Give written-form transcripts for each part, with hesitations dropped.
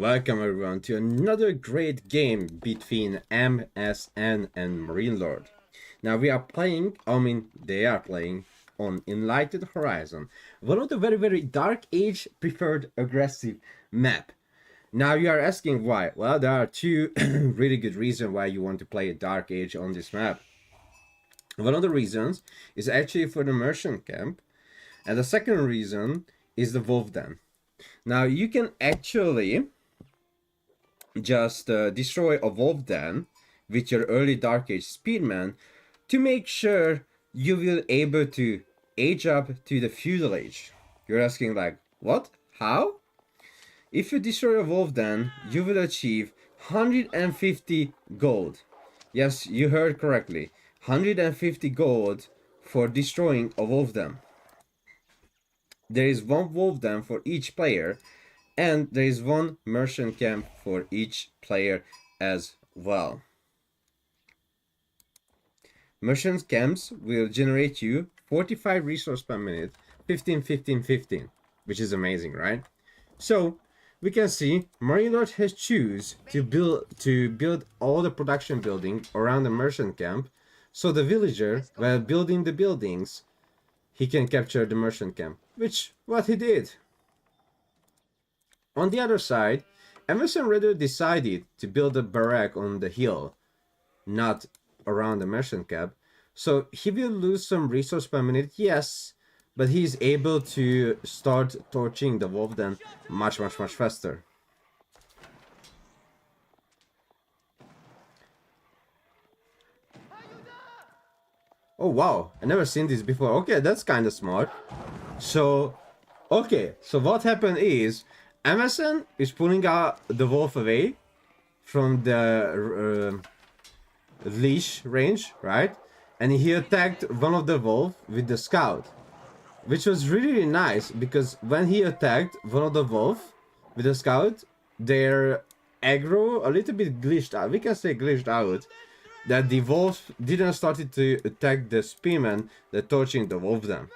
Welcome everyone to another great game between MSN and Marine Lord. Now we are playing, they are playing on Enlightened Horizon, one of the very Dark Age preferred aggressive map. Now you are asking why? Well, there are two really good reasons why you want to play a Dark Age on this map. One of the reasons is actually for the merchant camp, and the second reason is the wolf den. Now you can actually just destroy a wolf den with your early Dark Age spearman to make sure you will able to age up to the feudal age. You're asking like, what? How? If you destroy a wolf den, you will achieve 150 gold. Yes, you heard correctly. 150 gold for destroying a wolf den. There is one wolf den for each player, and there is one merchant camp for each player as well. Merchant camps will generate you 45 resource per minute, 15, 15, 15, which is amazing, right? So we can see Marine Lord has choose to build all the production building around the merchant camp, so the villager, while building the buildings, he can capture the merchant camp, which what he did. On the other side, Emerson rather decided to build a barrack on the hill, not around the merchant camp. So he will lose some resource per minute, yes, but he's able to start torching the wolf den much faster. Oh wow, I never seen this before. Okay, that's kind of smart. So, okay, so what happened is Emerson is pulling out the wolf away from the leash range, right? And he attacked one of the wolf with the scout, which was really nice because when he attacked one of the wolf with the scout, their aggro a little bit glitched out. We can say glitched out. That the wolf didn't started to attack the spearman that torching the wolf then.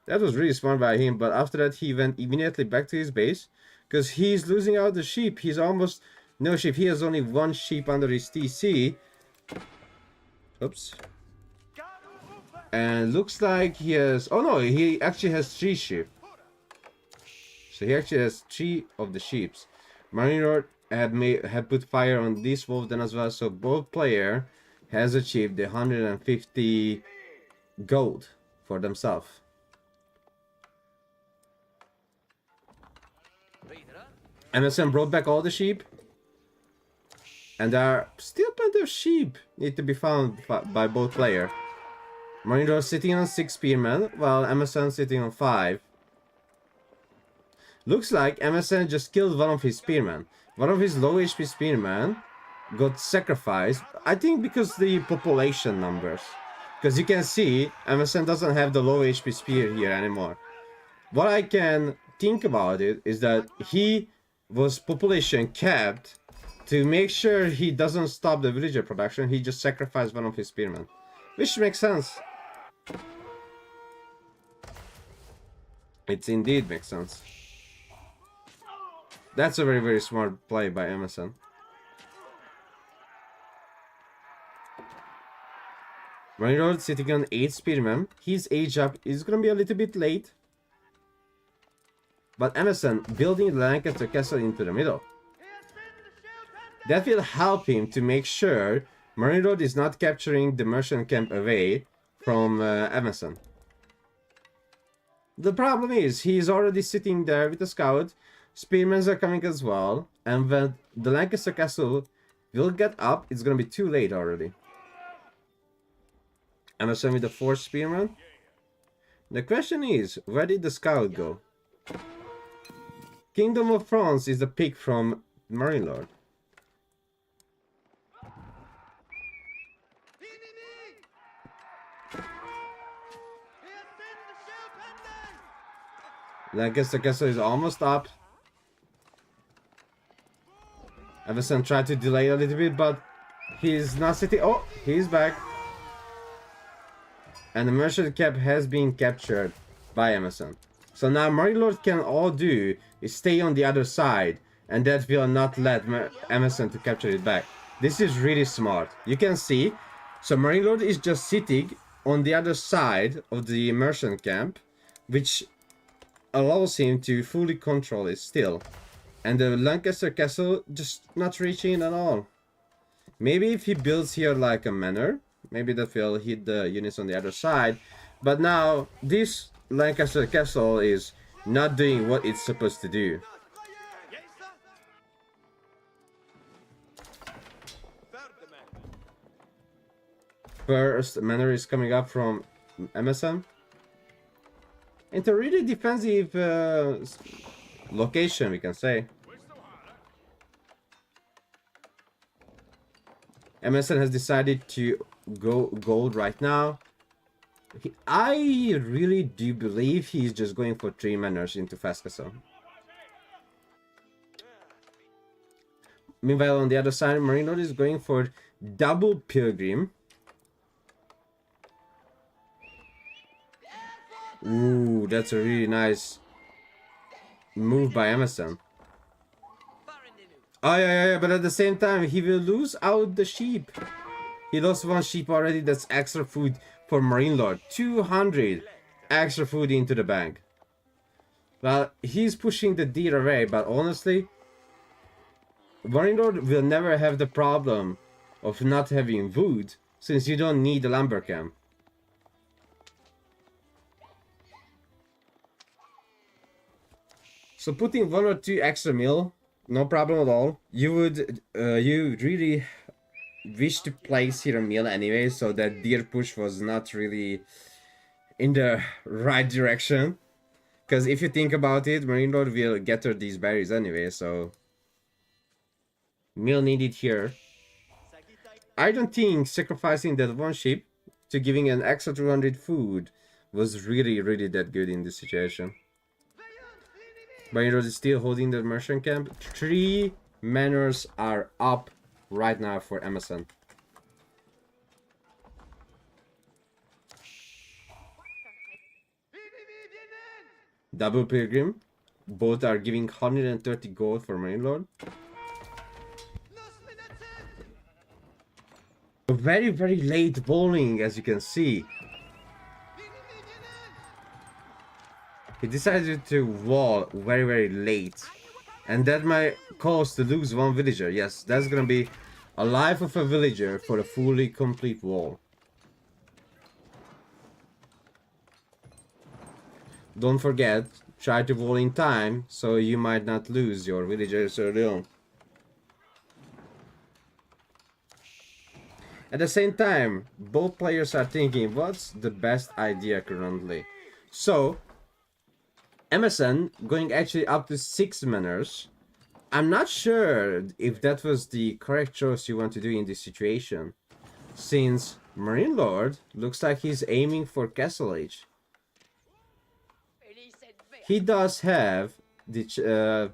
That was really smart by him, but after that he went immediately back to his base because he's losing out the sheep. He's almost no sheep. He has only one sheep under his TC. Oops. And looks like he has... Oh no, he actually has 3 sheep. So he actually has 3 of the sheeps. Marine Lord had put fire on this wolf then as well, so both player has achieved the 150 gold for themselves. MSN brought back all the sheep, and there are still plenty of sheep need to be found by both player. Marine Lord sitting on 6 spearmen, while MSN sitting on 5. Looks like MSN just killed one of his spearmen. One of his low HP spearmen got sacrificed, I think because the population numbers. Because you can see, MSN doesn't have the low HP spear here anymore. What I can think about it is that he was population capped to make sure he doesn't stop the villager production. He just sacrificed one of his spearmen, which makes sense. It indeed makes sense. That's a very smart play by Emerson. Marine Lord sitting on 8 spearmen. His age up is gonna be a little bit late. But Emerson building the Lancaster castle into the middle. That will help him to make sure Marine Lord is not capturing the merchant camp away from Emerson. The problem is he's already sitting there with a scout. Spearmen are coming as well. And when the Lancaster castle will get up, it's gonna be too late already. Emerson with the 4 spearmen. The question is, where did the scout go? Kingdom of France is the pick from Marine Lord. Lancaster castle is almost up. Emerson tried to delay a little bit, but he's not sitting. Oh, he's back. And the merchant camp has been captured by Emerson. So now Marine Lord can all do is stay on the other side, and that will not let Emerson to capture it back. This is really smart. You can see, so Marine Lord is just sitting on the other side of the merchant camp, which allows him to fully control it still. And the Lancaster castle just not reaching at all. Maybe if he builds here like a manor, maybe that will hit the units on the other side. But now this Lancaster castle is not doing what it's supposed to do. First manor is coming up from Emerson. Into a really defensive location, we can say. Emerson has decided to go gold right now. I really do believe he's just going for 3 manors into fast castle. Meanwhile, on the other side, Marine Lord is going for double pilgrim. Ooh, that's a really nice move by Emerson. Oh yeah, but at the same time, he will lose out the sheep. He lost 1 sheep already. That's extra food for Marine Lord. 200 extra food into the bank. Well, he's pushing the deer away, but honestly, Marine Lord will never have the problem of not having wood, since you don't need a lumber camp. So putting 1 or 2 extra mill, no problem at all. You would, you really wish to place here a mill anyway, so that deer push was not really in the right direction. Because if you think about it, Marine Lord will gather these berries anyway, so mill needed here. I don't think sacrificing that 1 sheep to giving an extra 200 food was really that good in this situation. Marine Lord is still holding the merchant camp. 3 manors are up right now for Emerson. Double pilgrim. Both are giving 130 gold for Marine Lord. Very late bowling, as you can see. He decided to wall very late. And that might cause to lose 1 villager. Yes, that's gonna be a life of a villager for a fully complete wall. Don't forget, try to wall in time, so you might not lose your villagers early on. At the same time, both players are thinking, what's the best idea currently? So, Emerson going actually up to 6 manors. I'm not sure if that was the correct choice you want to do in this situation, since Marine Lord looks like he's aiming for Castle Age. He does have the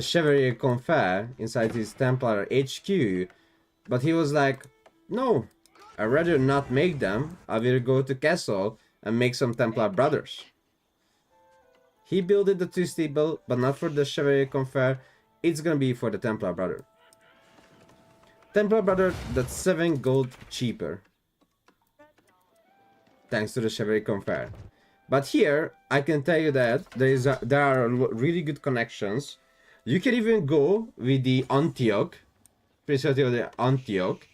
Chevalier Confere inside his Templar HQ, but he was like, no, I'd rather not make them. I will go to Castle and make some Templar brothers. He built the 2 stable, but not for the Chevalier Confere. It's gonna be for the Templar brother. Templar brother, that's 7 gold cheaper. thanks to the Chevalier Confer. But here, I can tell you that there are really good connections. You can even go with the Antioch, precisely the Antioch,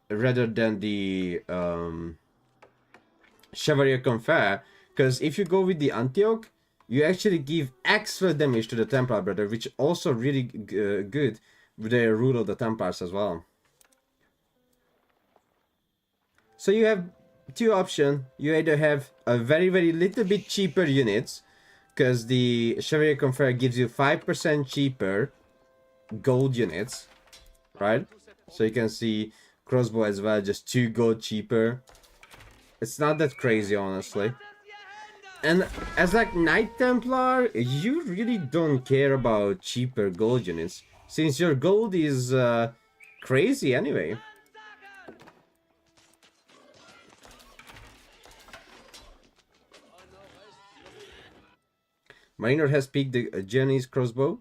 rather than the Chevalier Confer, because if you go with the Antioch, you actually give extra damage to the Templar Brother, which also really good with the rule of the Templars as well. So you have two options. You either have a very little bit cheaper units, because the Chevalier Confer gives you 5% cheaper gold units, right? So you can see crossbow as well, just 2 gold cheaper. It's not that crazy, honestly. And as like Knight Templar, you really don't care about cheaper gold units, since your gold is crazy anyway. Mariner has picked the Genoese crossbow.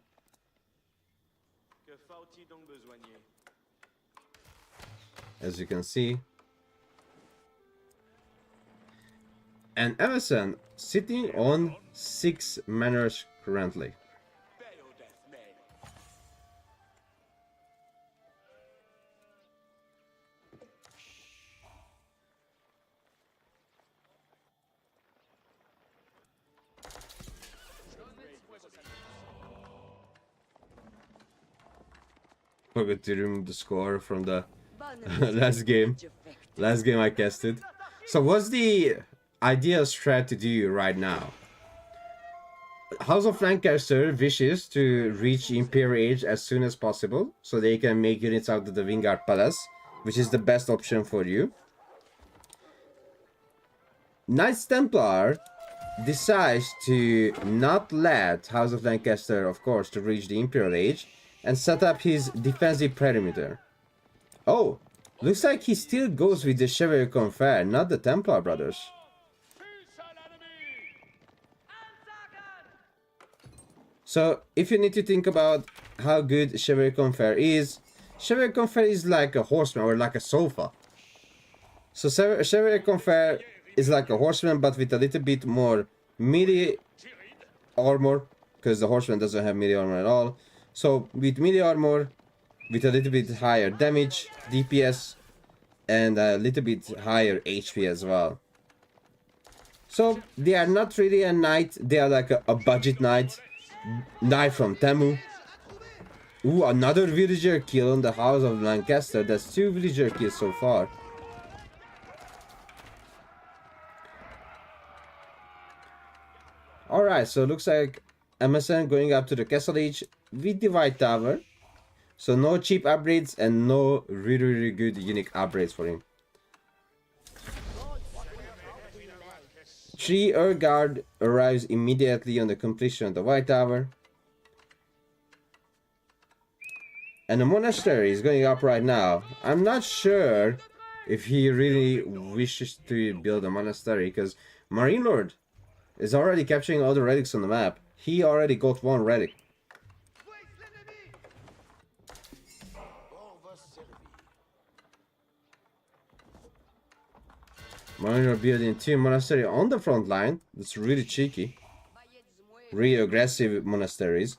As you can see. And Emerson sitting on 6 manors currently. Forgot to remove the score from the last game. Last game I casted. So what's the ideal strat to do right now? House of Lancaster wishes to reach Imperial Age as soon as possible, so they can make units out of the Wingard Palace, which is the best option for you. Knights Templar decides to not let House of Lancaster, of course, to reach the Imperial Age, and set up his defensive perimeter. Oh, looks like he still goes with the Chevalier Confer, not the Templar brothers. So, if you need to think about how good Chevalier Confer is like a horseman or like a sofa. So, Chevalier Confer is like a horseman, but with a little bit more melee armor, because the horseman doesn't have melee armor at all. So, with melee armor, with a little bit higher damage, DPS, and a little bit higher HP as well. So, they are not really a knight, they are like a budget knight. Knight from Temu. Ooh, another villager kill on the House of Lancaster. That's 2 villager kills so far. Alright, so it looks like MSN going up to the Castle Age with the White Tower. So no cheap upgrades and no really good unique upgrades for him. 3 Air Guard arrives immediately on the completion of the White Tower. And the monastery is going up right now. I'm not sure if he really wishes to build a monastery, because Marine Lord is already capturing all the relics on the map. He already got 1 relic. Marine Lord building 2 monastery on the front line. That's really cheeky. Really aggressive monasteries.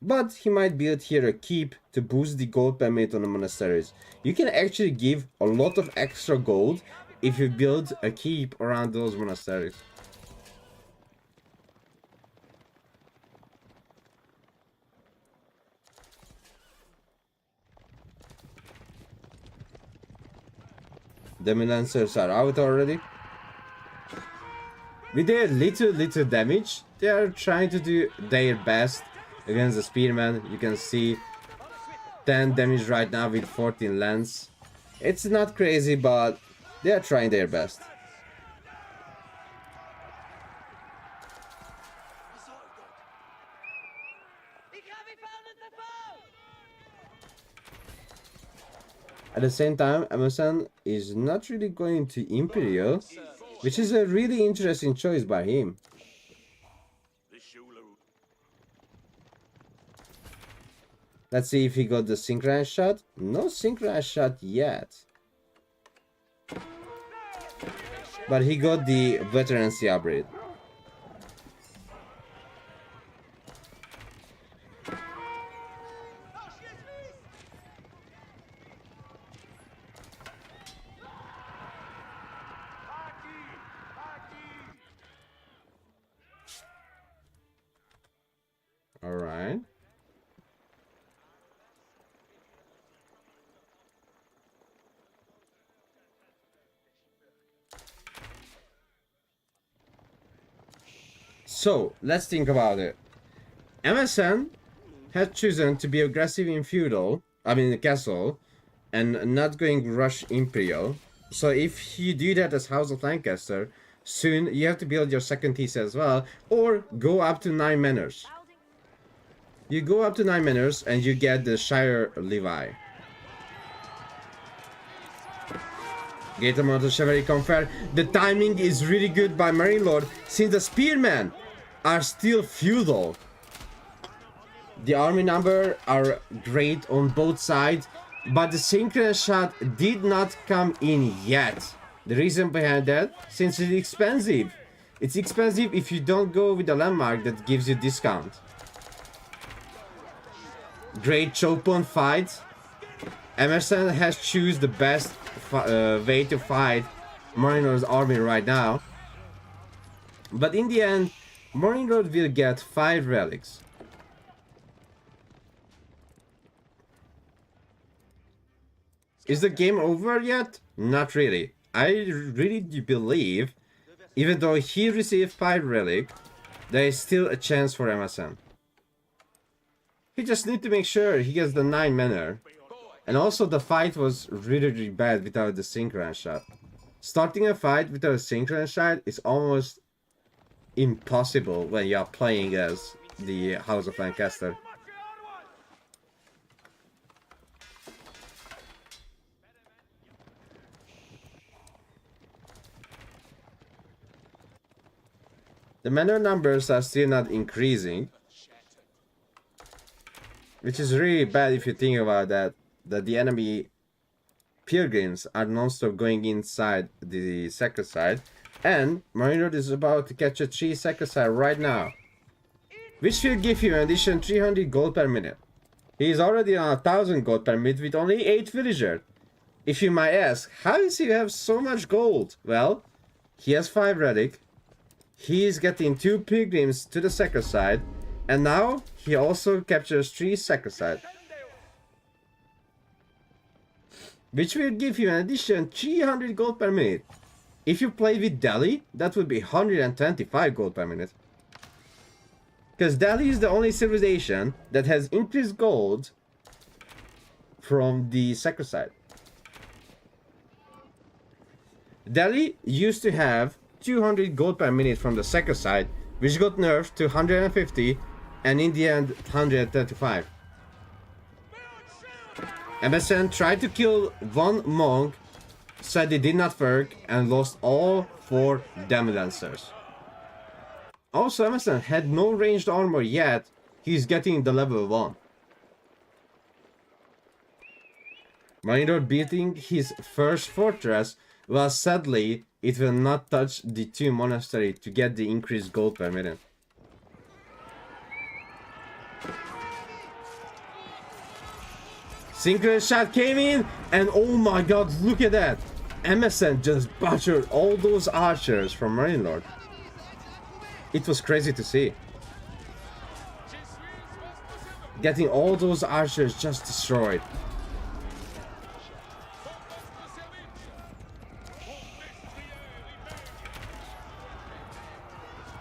But he might build here a keep to boost the gold per minute on the monasteries. You can actually give a lot of extra gold if you build a keep around those monasteries. Demi Lancers are out already. With their little damage, they are trying to do their best against the Spearman. You can see 10 damage right now with 14 lance. It's not crazy, but they are trying their best. At the same time, Emerson is not really going to Imperial, which is a really interesting choice by him. Let's see if he got the synchronized shot. No synchronized shot yet. But he got the veterancy upgrade. Alright. So, let's think about it. MSN had chosen to be aggressive in Feudal, I mean the castle, and not going rush imperial. So if you do that as House of Lancaster, soon you have to build your second thesis as well, or go up to 9 manors. You go up to 9 manors and you get the Shire Levi. Great amount of chivalry confer. The timing is really good by Marine Lord, since the spearmen are still feudal. The army number are great on both sides, but the synchronous shot did not come in yet. The reason behind that, since it's expensive. It's expensive if you don't go with the landmark that gives you discount. Great choke-on fight. Emerson has choose the best way to fight Marinor's army right now. But in the end, Marinor will get 5 relics. Is the game over yet? Not really. I really do believe, even though he received 5 relic, there is still a chance for MSN. He just need to make sure he gets the 9 manor. And also the fight was really bad without the synchronous shot. Starting a fight without a synchronous shot is almost impossible when you are playing as the House of Lancaster. The manor numbers are still not increasing, which is really bad if you think about that the enemy pilgrims are non-stop going inside the sacred site, and Marinor is about to catch a 3 sacred site right now, which will give him an addition 300 gold per minute. He is already on 1000 gold per minute with only 8 villagers. If you might ask, how does he have so much gold? Well, he has 5 relic, he is getting 2 pilgrims to the sacred site, and now he also captures 3 sacred sites, which will give you an addition 300 gold per minute. If you play with Delhi, that would be 125 gold per minute. Because Delhi is the only civilization that has increased gold from the sacred site. Delhi used to have 200 gold per minute from the sacred site, which got nerfed to 150, and in the end 135. MSN tried to kill one monk, said it did not work, and lost all 4 Demi Lancers. Also, MSN had no ranged armor yet, he's getting the level 1. Marinor beating his first fortress, well, sadly, it will not touch the 2 monasteries to get the increased gold per minute. Synchronous shot came in, and oh my god, look at that! MSN just butchered all those archers from Marine Lord. It was crazy to see. Getting all those archers just destroyed.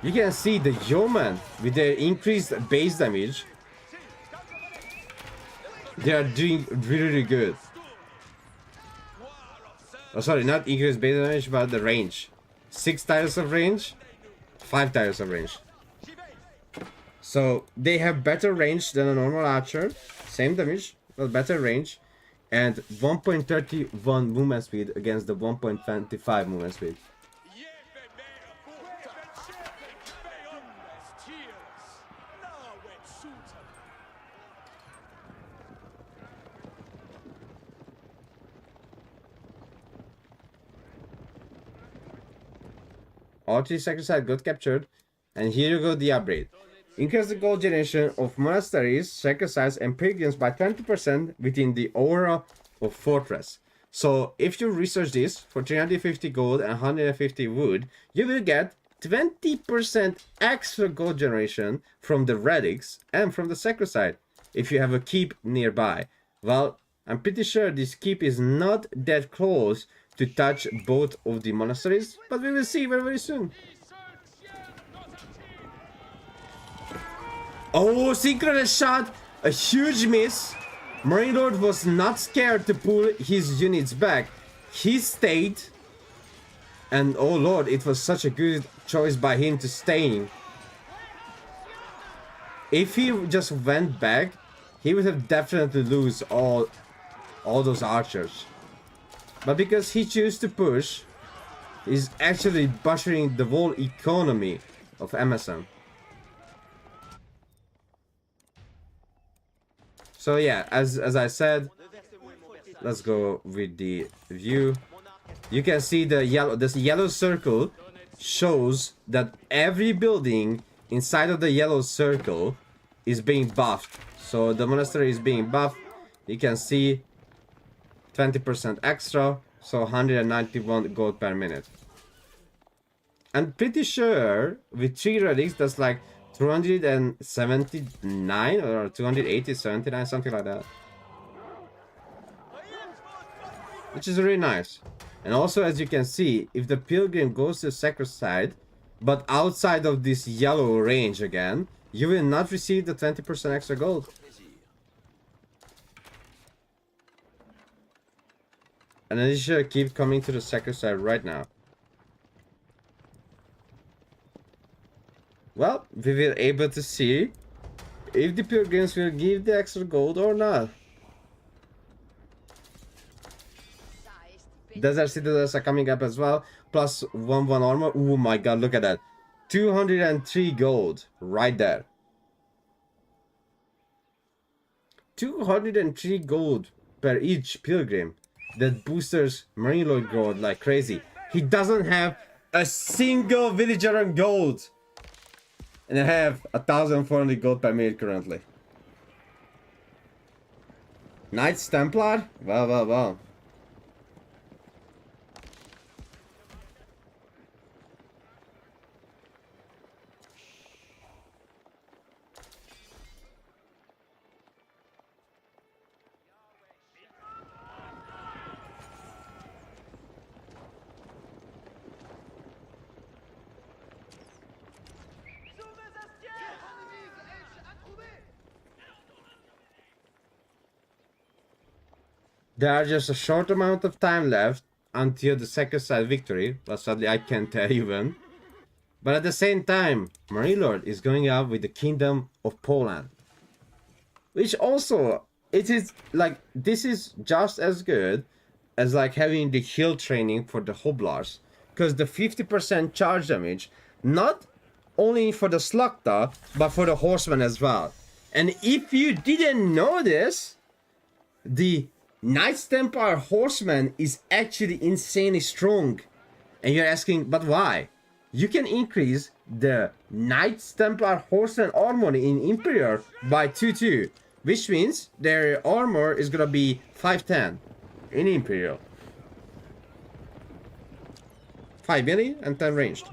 You can see the yeomen with their increased base damage. They are doing really good. Oh, sorry, not increased base damage, but the range. 6 tiles of range, 5 tiles of range. So they have better range than a normal archer. Same damage, but better range. And 1.31 movement speed against the 1.25 movement speed. All 3 sacrifices got captured. And here you go, the upgrade. Increase the gold generation of monasteries, sacrifices, and pilgrims by 20% within the aura of fortress. So if you research this for 350 gold and 150 wood, you will get 20% extra gold generation from the relics and from the sacrifice if you have a keep nearby. Well, I'm pretty sure this keep is not that close to touch both of the monasteries, but we will see very, very soon. Oh, synchronous shot! A huge miss. Marine Lord was not scared to pull his units back. He stayed. And oh lord, it was such a good choice by him to stay. If he just went back, he would have definitely lose all those archers. But because he chose to push, he's actually butchering the whole economy of MSM. So yeah, as I said, let's go with the view. You can see this yellow circle shows that every building inside of the yellow circle is being buffed. So the monastery is being buffed. You can see 20% extra, so 191 gold per minute. I'm pretty sure with 3 relics that's like 279 or 280, 79, something like that. Which is really nice. And also, as you can see, if the pilgrim goes to the sacred side, but outside of this yellow range again, you will not receive the 20% extra gold. And then you should keep coming to the sacred side right now. Well, we will be able to see if the pilgrims will give the extra gold or not. Desert citadels are coming up as well. Plus 1 armor. Oh my god, look at that. 203 gold right there. 203 gold per each pilgrim. That boosters Marine Lord gold like crazy. He doesn't have a single villager on gold. And I have 1,400 gold per minute currently. Knights Templar? Well, well, well. There are just a short amount of time left until the second side victory. Well, sadly, I can't tell you when. But at the same time, Marine Lord is going out with the Kingdom of Poland. Which also, it is like, this is just as good as like having the heal training for the Hoblars. Because the 50% charge damage, not only for the Slugta, but for the Horsemen as well. And if you didn't know this, the Knights Templar Horseman is actually insanely strong. And you're asking, but why? You can increase the Knights Templar Horseman armor in Imperial by 2-2. Which means their armor is gonna be 510 in Imperial. 5 melee and 10 ranged.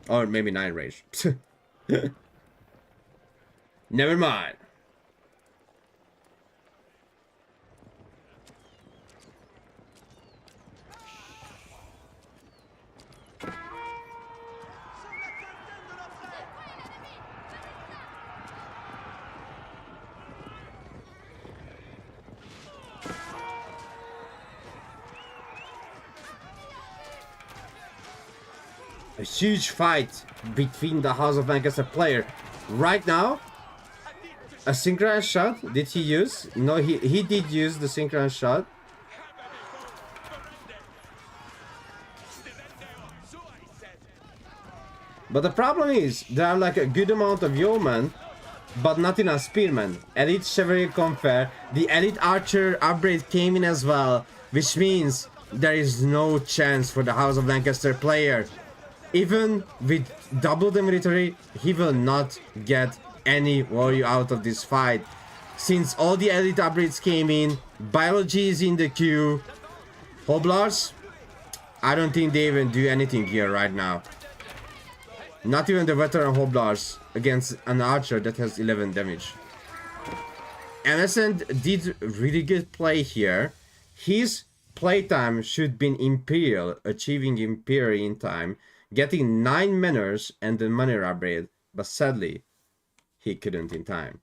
Or maybe 9 ranged. Never mind. A huge fight between the House of Lancaster player. Right now, a synchronized shot. Did he use? No, he did use the synchronized shot. But the problem is, there are like a good amount of yeomen, but not enough spearmen. Elite Chevalier Compare, the Elite Archer upgrade came in as well, which means there is no chance for the House of Lancaster player. Even with double the military, he will not get any value out of this fight. Since all the elite upgrades came in, biology is in the queue. Hoblars, I don't think they even do anything here right now. Not even the veteran Hoblars against an archer that has 11 damage. MSN did really good play here. His playtime should be imperial, achieving imperial in time, getting 9 manners and the money upgrade, but sadly, he couldn't in time.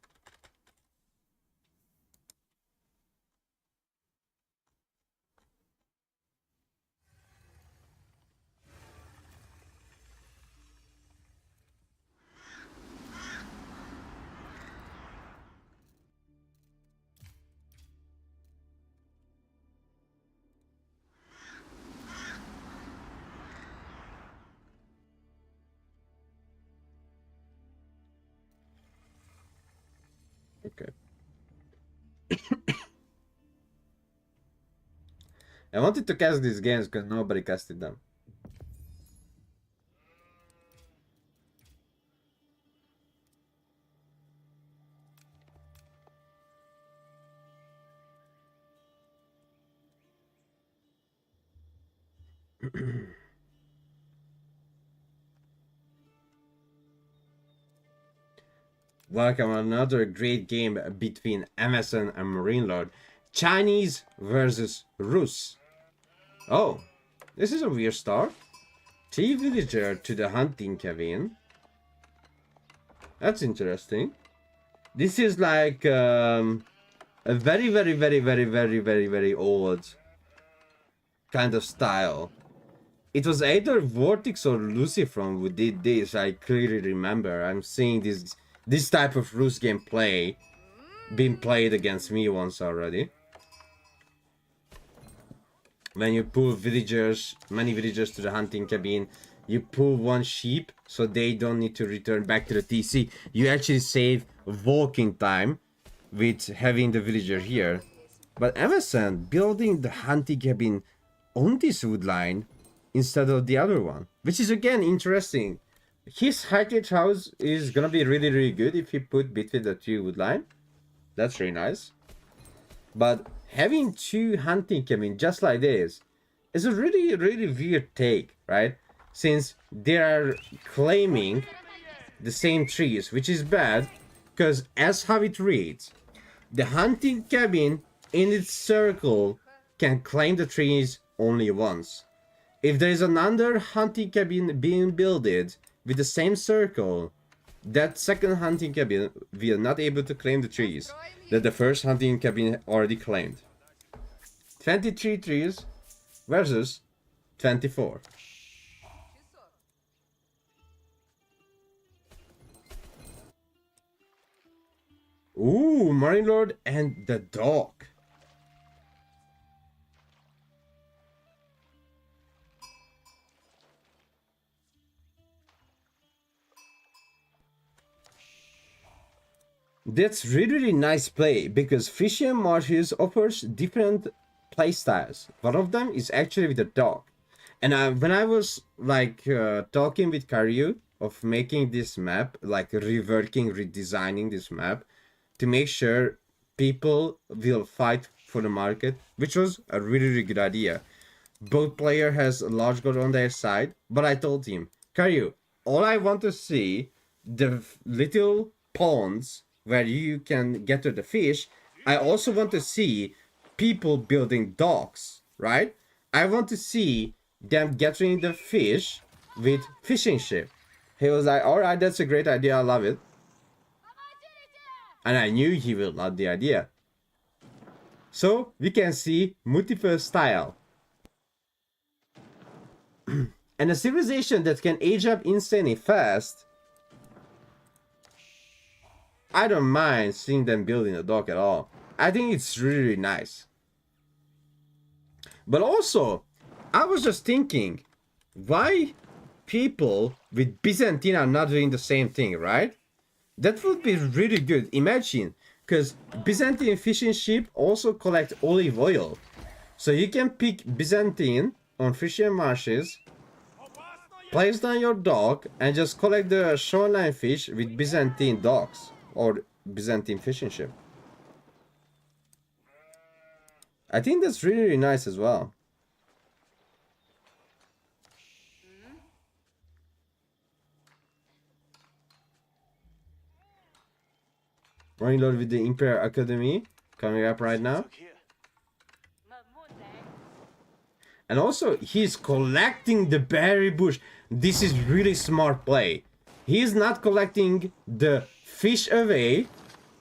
Okay. I wanted to cast these games because nobody casted them. Welcome another great game between MSN and Marine Lord. Chinese versus Rus. Oh, this is a weird start. 3 villager to the hunting cabin. That's interesting. This is like a very old kind of style. It was either Vortex or Lucifron who did this. I clearly remember. I'm seeing this type of Rus gameplay being played against me once already. When you pull villagers, many villagers to the hunting cabin, you pull one sheep so they don't need to return back to the TC. You actually save walking time with having the villager here. But MSN building the hunting cabin on this wood line instead of the other one, which is again interesting. His heritage house is gonna be really good if he put between the 2 wood line. That's really nice. But having 2 hunting cabin just like this is a really weird take, right? Since they are claiming the same trees, which is bad, because as how it reads, the hunting cabin in its circle can claim the trees only once. If there is another hunting cabin being built with the same circle, that second hunting cabin will not able to claim the trees that the first hunting cabin already claimed. 23 trees versus 24. Ooh, Marine Lord and the dog. That's really nice play because Fishy Marshes offers different play styles. One of them is actually with the dog. And when I was like talking with Karyu of making this map, like reworking, redesigning this map to make sure people will fight for the market, which was a really good idea. Both player has a large god on their side, but I told him, Karyu, all I want to see the little ponds where you can get to the fish. I also want to see people building docks, right? I want to see them getting the fish with fishing ship. He was like, all right, that's a great idea. I love it. And I knew he will love the idea. So we can see multiple style. And a civilization that can age up insanely fast. I don't mind seeing them building a dock at all. I think it's really nice. But also, I was just thinking, why people with Byzantine are not doing the same thing, right? That would be really good. Imagine, because Byzantine fishing ship also collect olive oil. So you can pick Byzantine on Frisian marshes, place down your dock, and just collect the shoreline fish with Byzantine docks or Byzantine fishing ship. I think that's really, really nice as well. Running Lord with the Imperial Academy coming up right now. And also, he's collecting the berry bush. This is really smart play. He's not collecting the fish away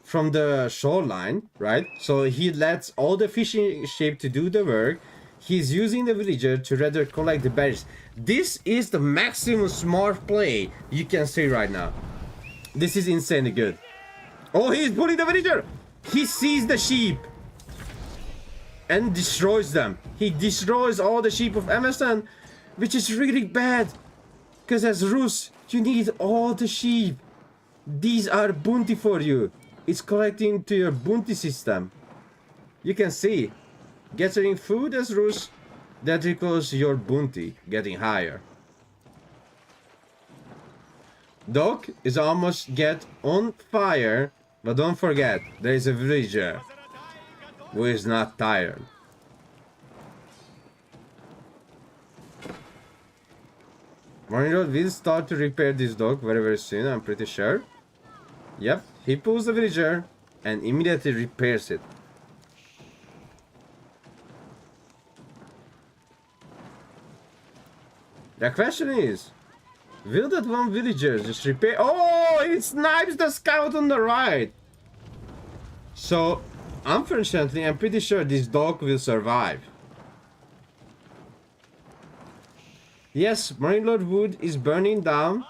from the shoreline, right? So he lets all the fishing ship to do the work. He's using the villager to rather collect the berries. This is the maximum smart play you can see right now. This is insanely good. Oh, he's pulling the villager! He sees the sheep and destroys them. He destroys all the sheep of MSN, which is really bad. Because as Rus, you need all the sheep. These are bounty for you. It's collecting to your bounty system. You can see, gathering food as Rus, that equals your bounty getting higher. Doc is almost get on fire, but don't forget, there is a villager who is not tired. Morning Road will start to repair this dock very, very soon, I'm pretty sure. Yep, he pulls the villager and immediately repairs it. The question is, will that one villager just repair? Oh, it snipes the scout on the right. So, unfortunately, I'm pretty sure this dog will survive. Yes, Marine Lord wood is burning down.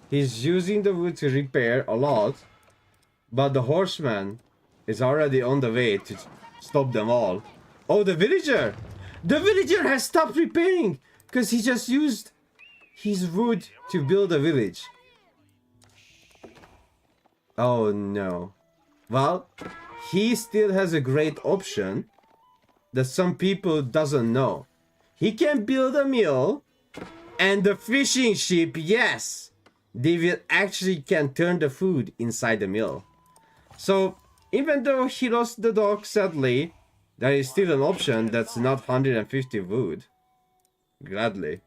He's using the wood to repair a lot. But the horseman is already on the way to stop them all. Oh, the villager! The villager has stopped repairing! Because he just used his wood to build a village. Oh no. Well, he still has a great option that some people doesn't know. He can build a mill and the fishing ship, yes, they will actually can turn the food inside the mill. So even though he lost the dog sadly, there is still an option that's not 150 wood. Gladly.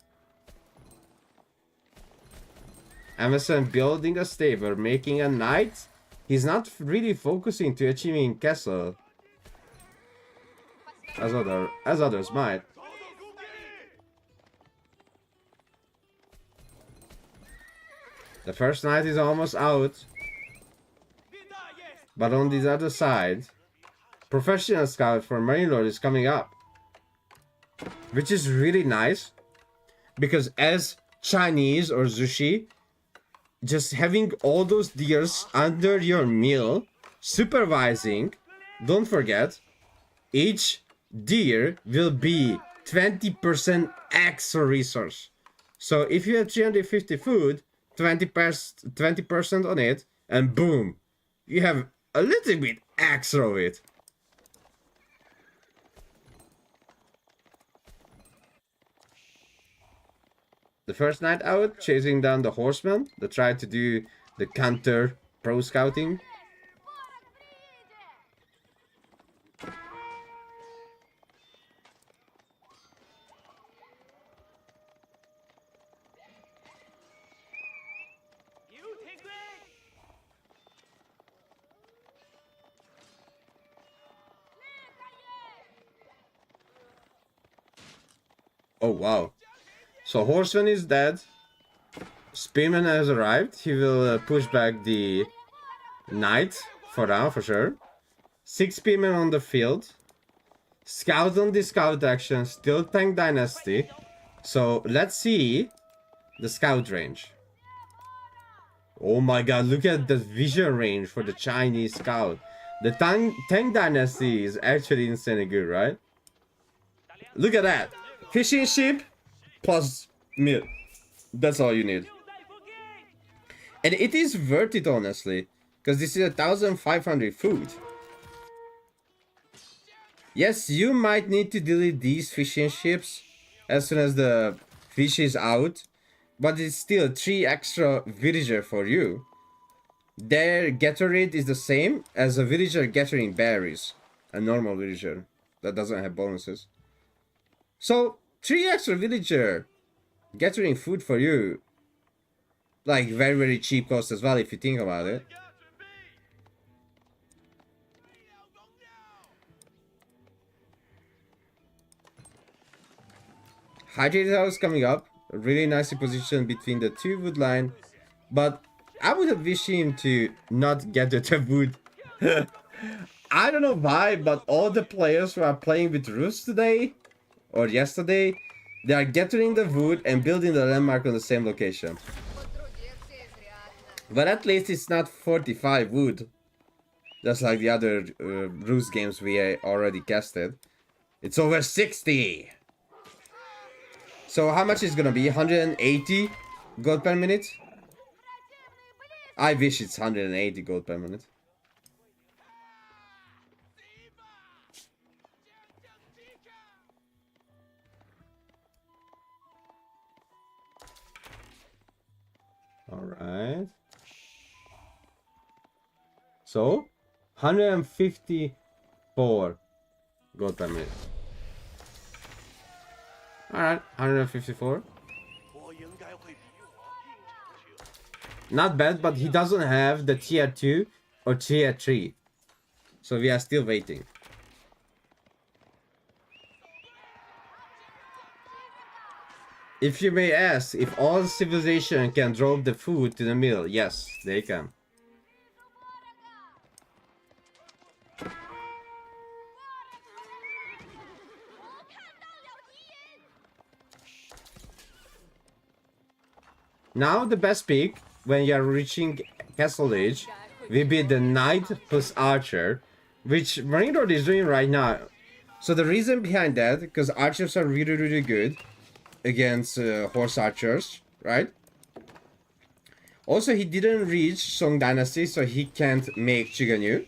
Amazon building a stable, making a knight. He's not really focusing to achieving castle as others might. The first knight is almost out. But on the other side, professional scout for Marine Lord is coming up. Which is really nice. Because as Chinese or Zushi, just having all those deers under your mill, supervising, don't forget, each deer will be 20% extra resource. So if you have 350 food, 20% on it, and boom, you have a little bit extra of it. The first night out, chasing down the horsemen that tried to do the counter pro scouting. Oh wow. So horseman is dead. Spearman has arrived. He will push back the knight for now, for sure. 6 spearmen on the field. Scout on the scout action. Still tank dynasty. So let's see the scout range. Oh my god, look at the vision range for the Chinese scout. The tank dynasty is actually insanely good, right? Look at that. Fishing ship plus mill. That's all you need. And it is worth it, honestly. Because this is 1,500 food. Yes, you might need to delete these fishing ships as soon as the fish is out, but it's still 3 extra villager for you. Their getter rate is the same as a villager gathering berries, a normal villager that doesn't have bonuses. So 3 extra villager gathering food for you, like very cheap cost as well if you think about it. Hydrated house coming up, really nicely positioned between the 2 wood line, but I would have wished him to not get the wood. I don't know why, but all the players who are playing with roofs today or yesterday, they are gathering the wood and building the landmark on the same location. But at least it's not 45 wood, just like the other Roost games we already casted. It's over 60! So how much is gonna be? 180 gold per minute? I wish it's 180 gold per minute. Alright. So, 154 gold per minute. Alright, 154. Not bad, but he doesn't have the tier 2 or tier 3. So we are still waiting. If you may ask, if all civilization can drop the food to the mill, yes, they can. Now the best pick when you are reaching castle age will be the knight plus archer, which Marine Lord is doing right now. So the reason behind that, because archers are really good against horse archers, right? Also, he didn't reach Song Dynasty, so he can't make Chiganyu.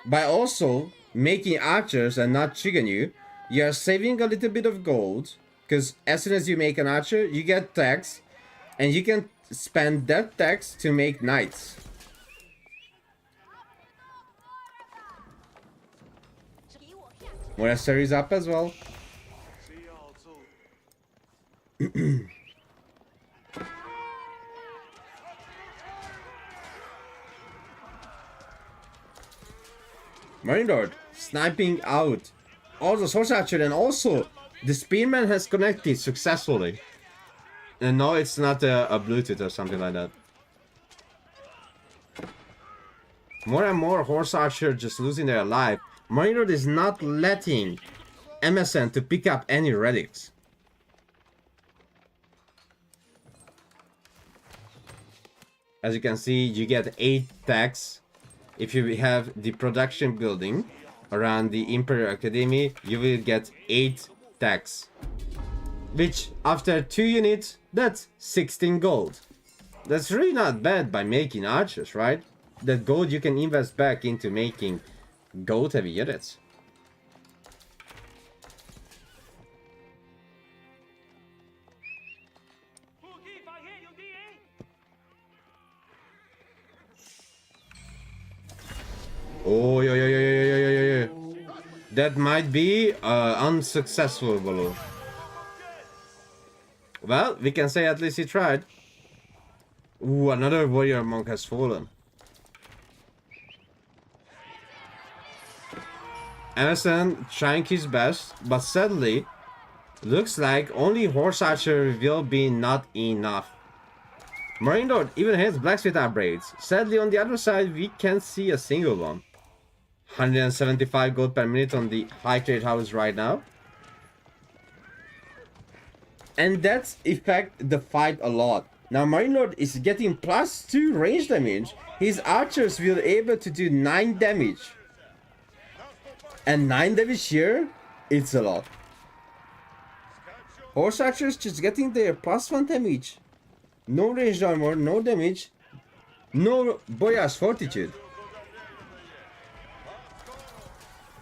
By also making archers and not Chiganyu, you are saving a little bit of gold, because as soon as you make an archer, you get tax, and you can spend that tax to make knights. Monastery is up as well. Marine Lord sniping out all the horse archer, and also the spearman has connected successfully. And no, it's not a Bluetooth or something like that. More and more horse archer just losing their life. Marine Lord is not letting MSN to pick up any relics. As you can see, you get 8 tax. If you have the production building around the Imperial Academy, you will get 8 tax. Which, after 2 units, that's 16 gold. That's really not bad by making archers, right? That gold you can invest back into making gold heavy units. Oh, yeah. That might be unsuccessful, Bolo. Well, we can say at least he tried. Ooh, another warrior monk has fallen. Emerson trying his best, but sadly, looks like only horse archer will be not enough. Marine Lord even has blacksmith upgrades. Sadly, on the other side, we can't see a single one. 175 gold per minute on the high trade house right now. And that's affect the fight a lot. Now Marine Lord is getting +2 range damage. His archers will be able to do 9 damage. And 9 damage here, it's a lot. Horse archers just getting their +1 damage. No range armor, no damage. No Boyar's fortitude.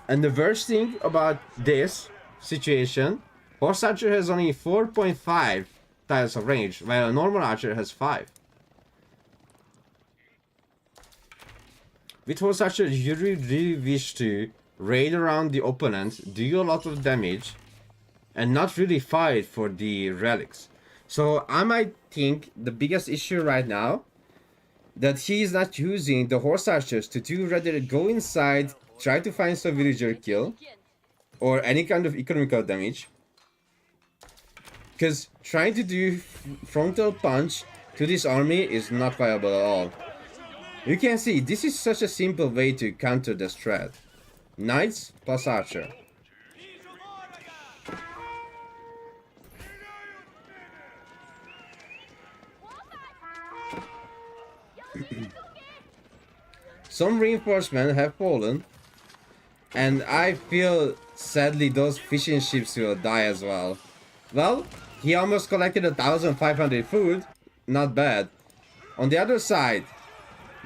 And the worst thing about this situation, horse archer has only 4.5 tiles of range, while a normal archer has 5. With horse archer, you really wish to raid around the opponent, do a lot of damage, and not really fight for the relics. So I might think the biggest issue right now that he is not using the horse archers to do rather go inside, try to find some villager kill or any kind of economical damage. Because trying to do frontal punch to this army is not viable at all. You can see this is such a simple way to counter this threat. Knights plus archer. Some reinforcements have fallen, and I feel sadly those fishing ships will die as well. Well, he almost collected 1,500 food, not bad. On the other side,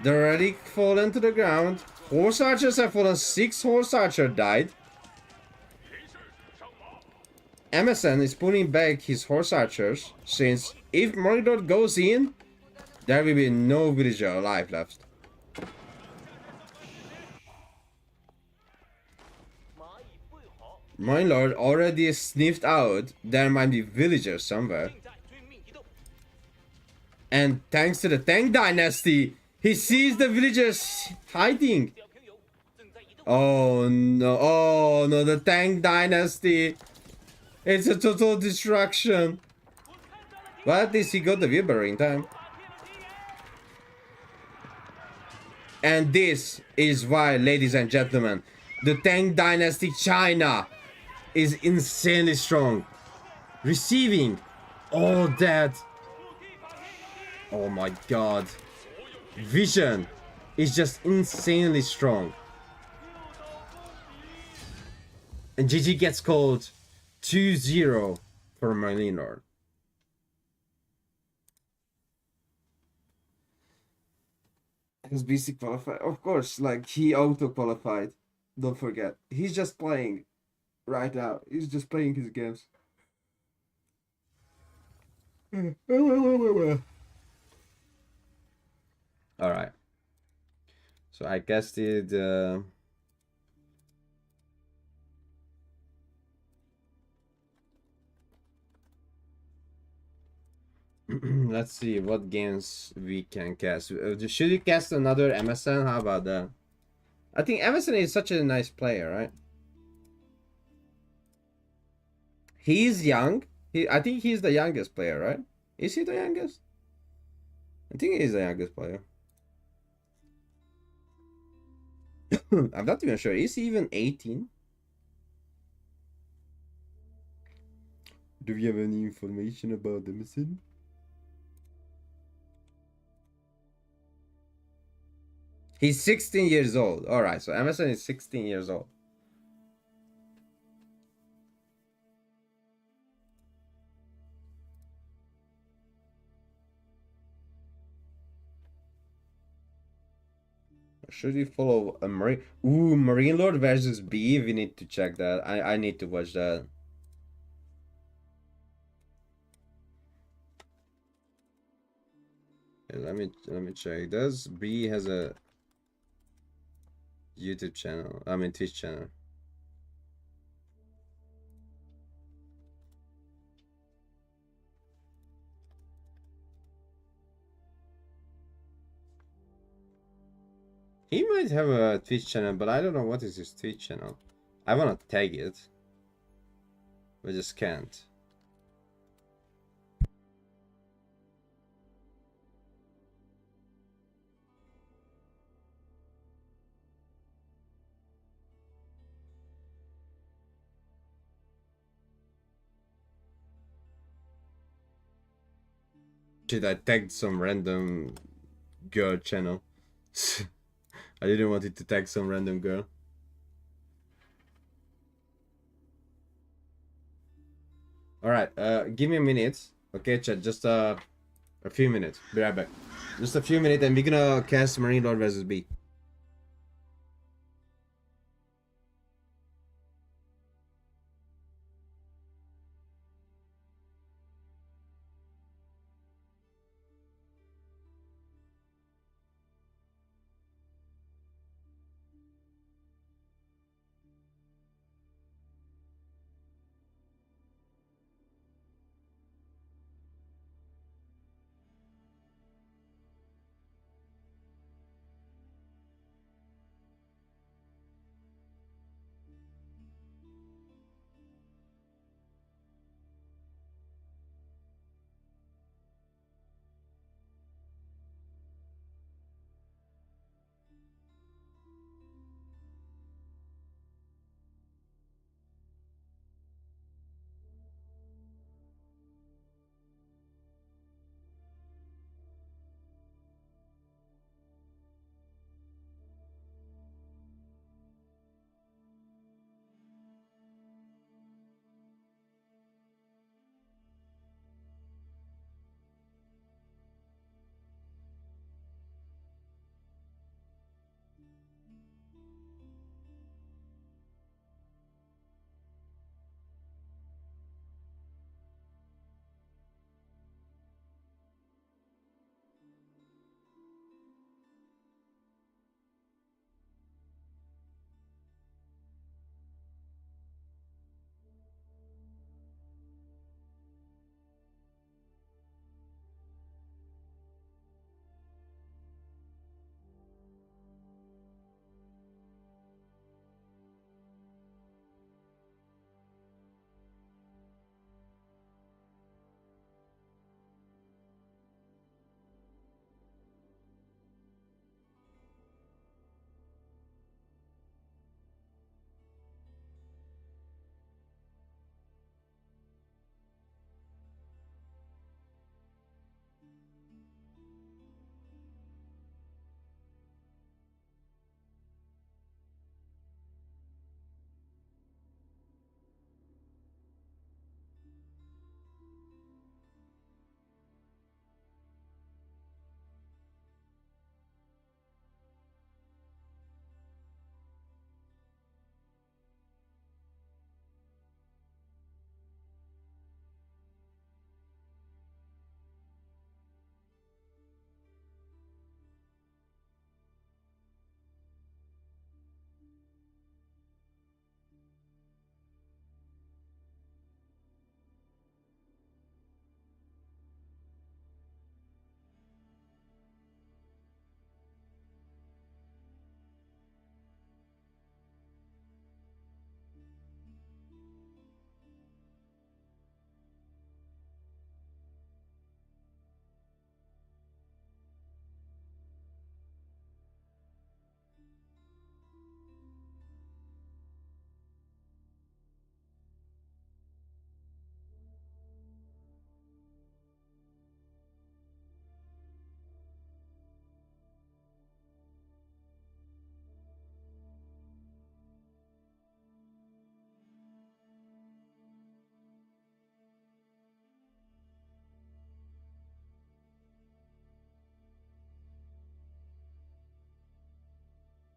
the relic fallen to the ground. Horse archers have fallen, 6 horse archers died. MSN is pulling back his horse archers, since if Mordor goes in, there will be no villager alive left. My lord already sniffed out there might be villagers somewhere. And thanks to the Tang Dynasty, he sees the villagers hiding. Oh no, the Tang Dynasty. It's a total destruction. But at least he got the Wilbur in time. And this is why, ladies and gentlemen, the Tang Dynasty China is insanely strong. Receiving all that. Oh my god. Vision is just insanely strong. And GG gets called 2-0 for Marine Lord. His BC qualified. Of course, like he auto qualified. Don't forget. He's just playing right now. He's just playing his games. Alright. So I guess the let's see what games we can cast. Should we cast another MSN? How about that? I think MSN is such a nice player, right? He's young. I think he's the youngest player, right? Is he the youngest? I think he's the youngest player. I'm not even sure. Is he even 18? Do we have any information about the missing? He's 16 years old. Alright, so Emerson is 16 years old. Should we follow a Marine? Ooh, Marine Lord versus B. We need to check that. I need to watch that. Okay, let me check. Does B has a YouTube channel? I mean Twitch channel. He might have a Twitch channel, but I don't know what is his Twitch channel. I wanna tag it, but just can't. Should I tag some random girl channel? I didn't want it to tag some random girl. Alright, give me a minute. Okay, chat, just a few minutes. Be right back. Just a few minutes and we're gonna cast Marine Lord versus B.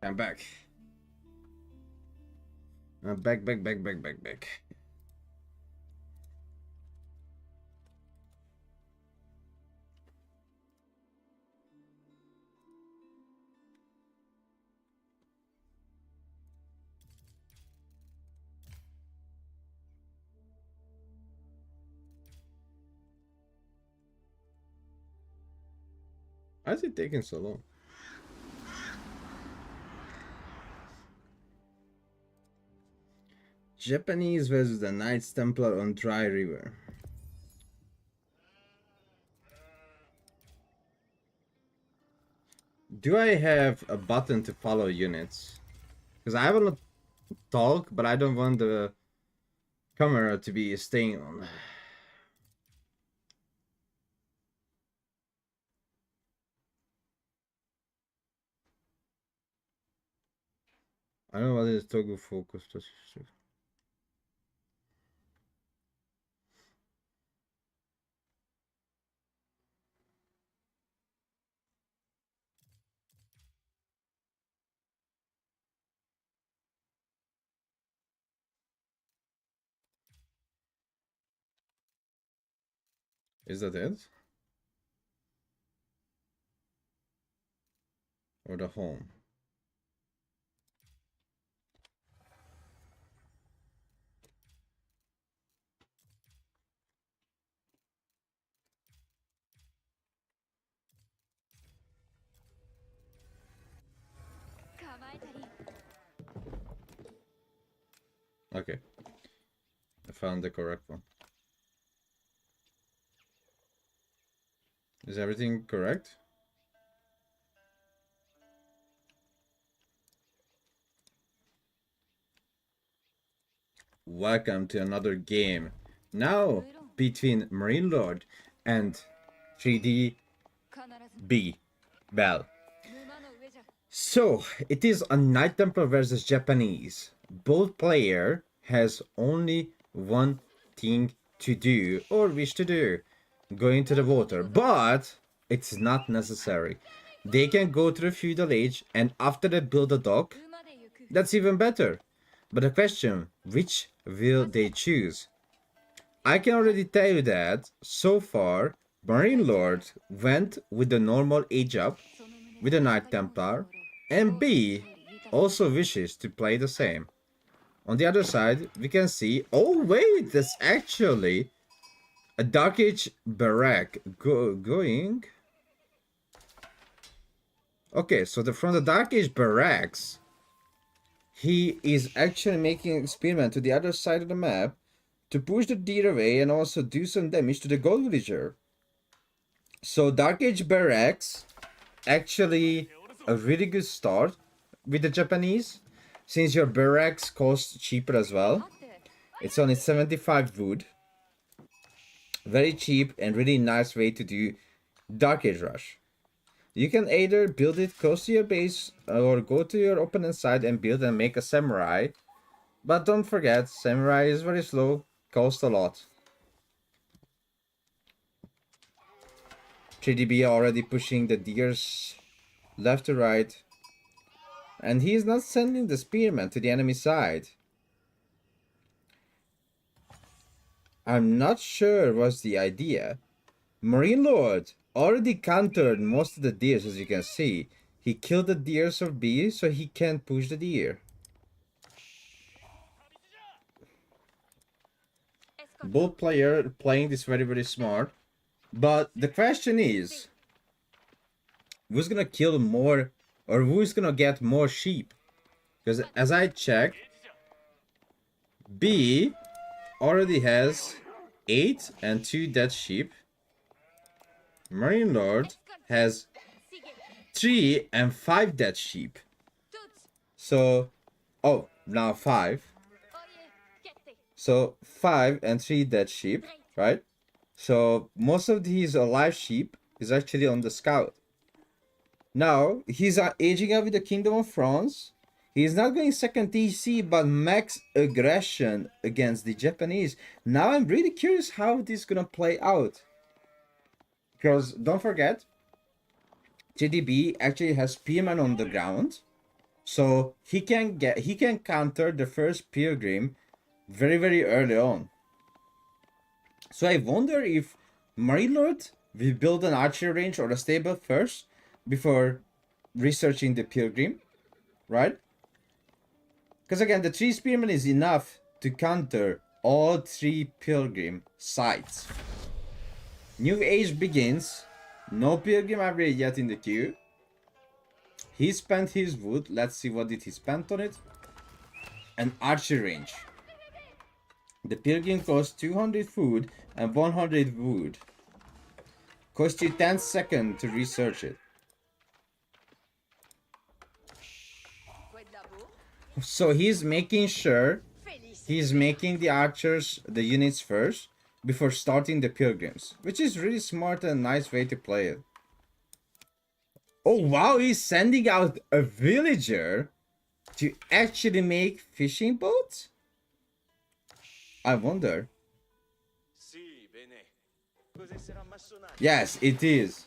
I'm back. I'm back. Why is it taking so long? Japanese versus the Knights Templar on Dry River. Do I have a button to follow units? Because I want to talk, but I don't want the camera to be staying on. I don't know what is toggle focus. Is that it? Or the home? Okay. I found the correct one. Is everything correct? Welcome to another game. Now between Marine Lord and 3D B Bell. So it is a Knight Templar versus Japanese. Both player has only one thing to do or wish to do, go into the water, but it's not necessary. They can go to the feudal age, and after they build a dock, that's even better. But the question, which will they choose? I can already tell you that so far Marine Lord went with the normal age up with the Knight Templar, and B also wishes to play the same. On the other side, we can see, oh wait, that's actually a Dark Age barrack going. Okay, so from the Dark Age barracks, he is actually making an experiment to the other side of the map to push the deer away and also do some damage to the gold villager. So Dark Age barracks actually a really good start with the Japanese, since your barracks cost cheaper as well. It's only 75 wood. Very cheap and really nice way to do Dark Age Rush. You can either build it close to your base or go to your opponent's side and build and make a samurai. But don't forget, samurai is very slow, cost a lot. 3DB already pushing the deers left to right. And he is not sending the spearman to the enemy side. I'm not sure what's the idea. Marine Lord already countered most of the deers, as you can see. He killed the deers of B so he can push the deer. Both players playing this very smart. But the question is, who's gonna kill more, or who's gonna get more sheep? Because as I check, B already has 8 and 2 dead sheep. Marine Lord has 3 and 5 dead sheep. So, oh, now 5. So 5 and 3 dead sheep, right? So most of these alive sheep is actually on the scout. Now he's aging up with the Kingdom of France. He's not going second TC, but max aggression against the Japanese. Now I'm really curious how this is gonna play out. Because don't forget, JDB actually has spearmen on the ground. So he can counter the first pilgrim very very early on. So I wonder if Marine Lord will build an archery range or a stable first before researching the pilgrim, right? Because again, the 3 spearmen is enough to counter all 3 pilgrim sites. New age begins. No pilgrim upgrade yet in the queue. He spent his wood. Let's see what did he spend on it. An archery range. The pilgrim costs 200 food and 100 wood. Cost you 10 seconds to research it. So he's making sure he's making the archers, the units first before starting the pilgrims, which is really smart and nice way to play it. Oh wow, he's sending out a villager to actually make fishing boats? I wonder. Yes, it is.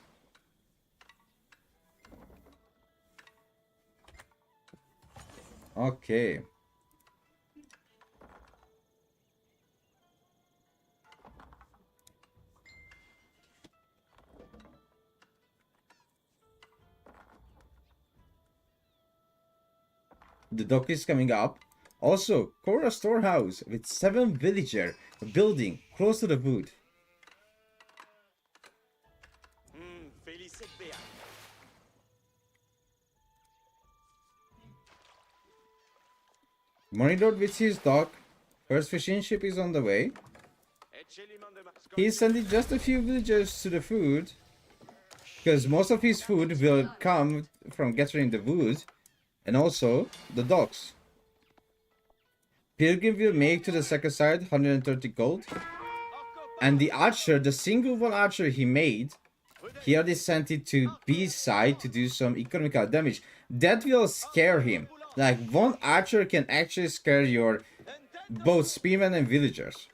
Okay. The dock is coming up. Also, Cora storehouse with 7 villager building close to the wood. Monitored with his dock. First fishing ship is on the way. He's sending just a few villagers to the food, because most of his food will come from gathering the wood and also the docks. Pilgrim will make to the second side 130 gold. And the archer, the single one archer he made, he already sent it to B side to do some economical damage. That will scare him. Like, one archer can actually scare your both spearmen and villagers.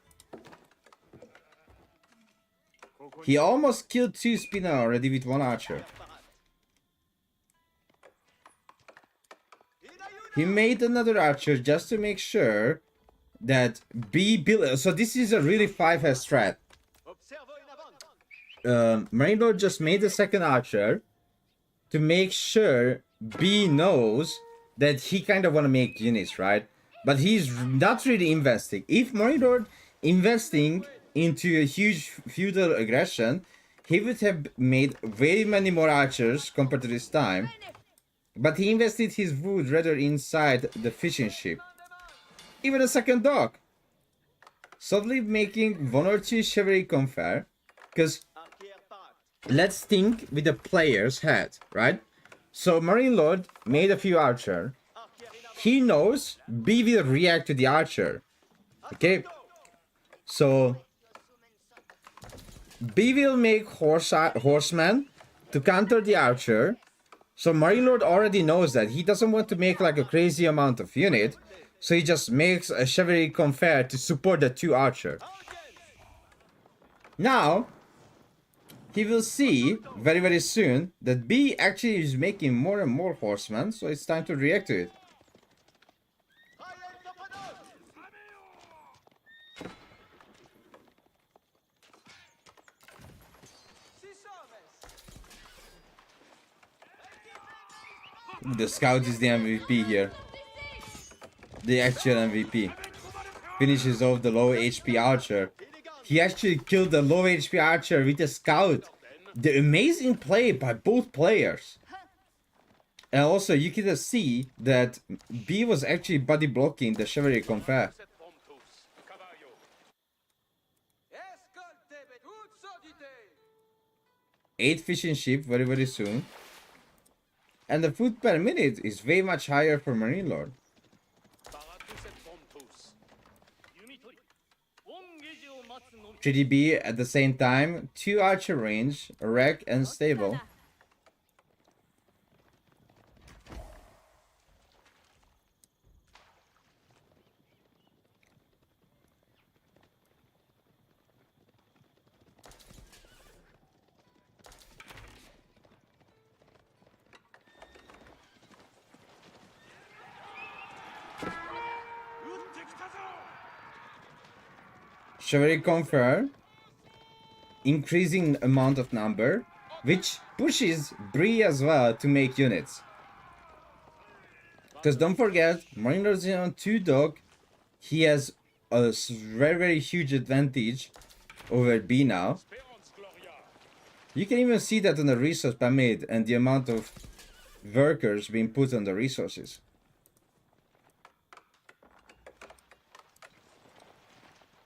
He almost killed 2 spearmen already with 1 archer. He made another archer just to make sure that B build. So this is a really 5S strat. Marine Lord just made a second archer to make sure B knows that he kind of want to make units, right? But he's not really investing. If Marine Lord investing into a huge feudal aggression, he would have made very many more archers compared to this time. But he invested his wood rather inside the fishing ship. Even a second dock. Subtly making 1 or 2 chivalry confer. Because let's think with the player's head, right? So Marine Lord made a few archer. He knows B will react to the archer. Okay? So B will make horseman to counter the archer. So Marine Lord already knows that. He doesn't want to make like a crazy amount of unit. So he just makes a chivalry confer to support the 2 archer. Now, he will see very very soon that B actually is making more and more horsemen. So it's time to react to it. The scout is the MVP here. The actual MVP. Finishes off the low HP archer. He actually killed the low HP archer with a scout. The amazing play by both players. And also you can just see that B was actually body blocking the chivalry confer. Eight fishing ship very very soon. And the food per minute is way much higher for Marine Lord. 3DB at the same time, 2 archer range, wreck and stable. Chevalier Confer, increasing amount of number, which pushes Bree as well to make units. Because don't forget, Marine Lord is on 2 dog. He has a very, very huge advantage over B now. You can even see that on the resource pyramid and the amount of workers being put on the resources.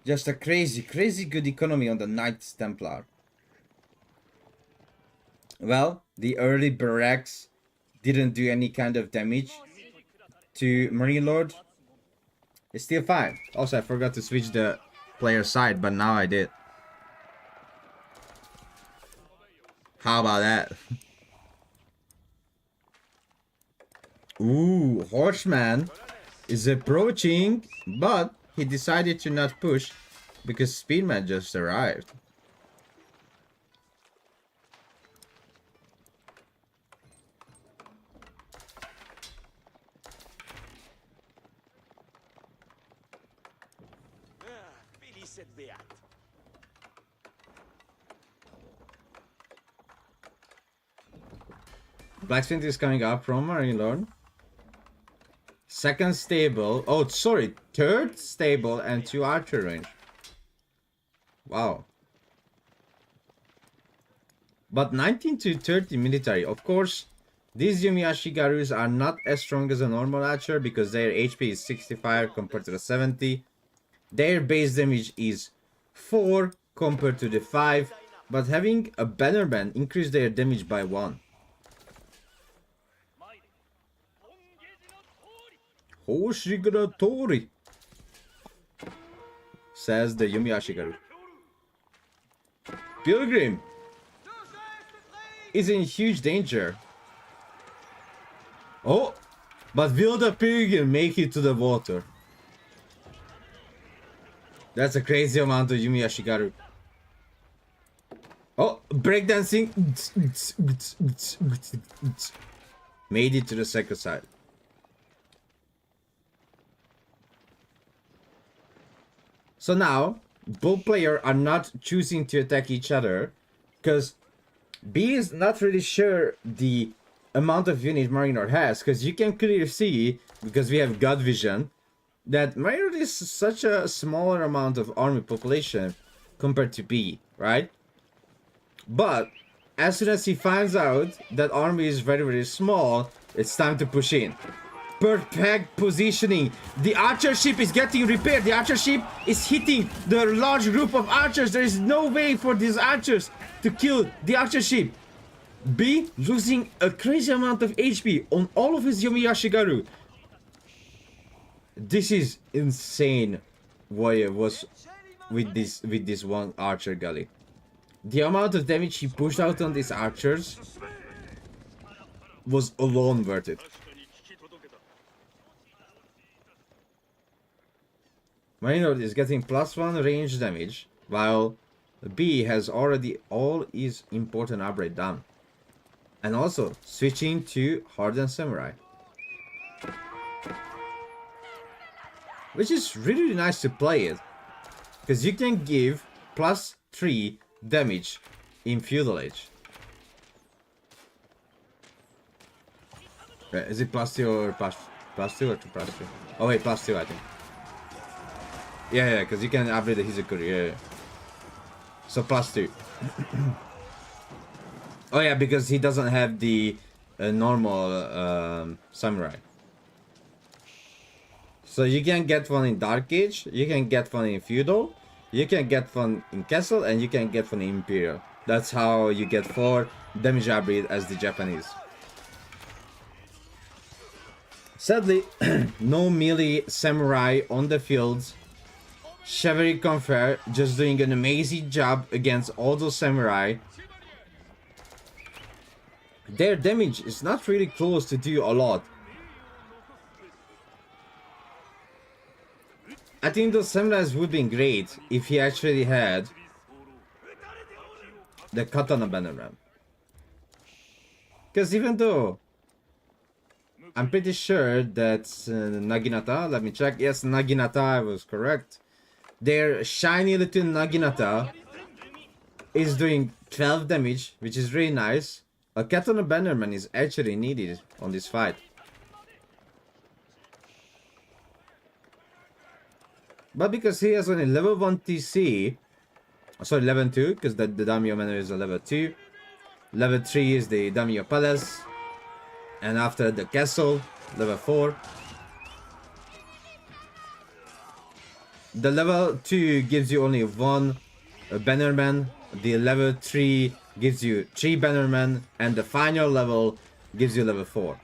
Just a crazy, crazy good economy on the Knights Templar. Well, the early barracks didn't do any kind of damage to Marine Lord. It's still fine. Also, I forgot to switch the player side, but now I did. How about that? Ooh, Horseman is approaching, but he decided to not push because Speedman just arrived. Blacksmith is coming up from Marine Lord. Second stable. Oh, sorry. Third stable and 2 archer range. Wow. But 19 to 30 military. Of course, these Yumiashigarus are not as strong as a normal archer because their HP is 65 compared to the 70. Their base damage is 4 compared to the 5. But having a bannerman increase their damage by 1. Hoshigatori, says the Yumiashigaru. Pilgrim is in huge danger. Oh, but will the Pilgrim make it to the water? That's a crazy amount of Yumiashigaru. Oh, breakdancing. Made it to the second side. So now, both players are not choosing to attack each other because B is not really sure the amount of unit Marine Lord has, because you can clearly see, because we have God Vision, that Marine Lord is such a smaller amount of army population compared to B, right? But as soon as he finds out that army is very, very small, it's time to push in. Perfect positioning. The archer ship is getting repaired. The archer ship is hitting the large group of archers. There is no way for these archers to kill the archer ship. B losing a crazy amount of HP on all of his Yomiyashigaru. This is insane what it was with this one archer galley. The amount of damage he pushed out on these archers was alone worth it. Marine Lord is getting +1 range damage, while B has already all his important upgrade done. And also switching to Hardened Samurai. Which is really nice to play it, because you can give +3 damage in Feudal Age. Is it +2 or +2 or +2? Oh wait, +2 I think. Yeah, because you can upgrade the Hizukuri, yeah. So +2. Oh yeah, because he doesn't have the normal samurai. So you can get one in Dark Age, you can get one in Feudal, you can get one in Castle, and you can get one in Imperial. That's how you get 4 damage upgrade as the Japanese. Sadly, no melee samurai on the fields. Chevalier Confer just doing an amazing job against all those samurai. Their damage is not really close to do a lot. I think those samurais would be great if he actually had the katana bannerman. Because even though I'm pretty sure that Naginata, let me check, yes, Naginata was correct. Their shiny little Naginata is doing 12 damage, which is really nice. A Katana Bannerman is actually needed on this fight. But because he has only level 1 TC, sorry, level 2, because the Daimyo Manor is a level 2. Level 3 is the Daimyo Palace. And after the castle, level 4. The level 2 gives you only 1 Bannerman. The level 3 gives you 3 Bannermen. And the final level gives you level 4.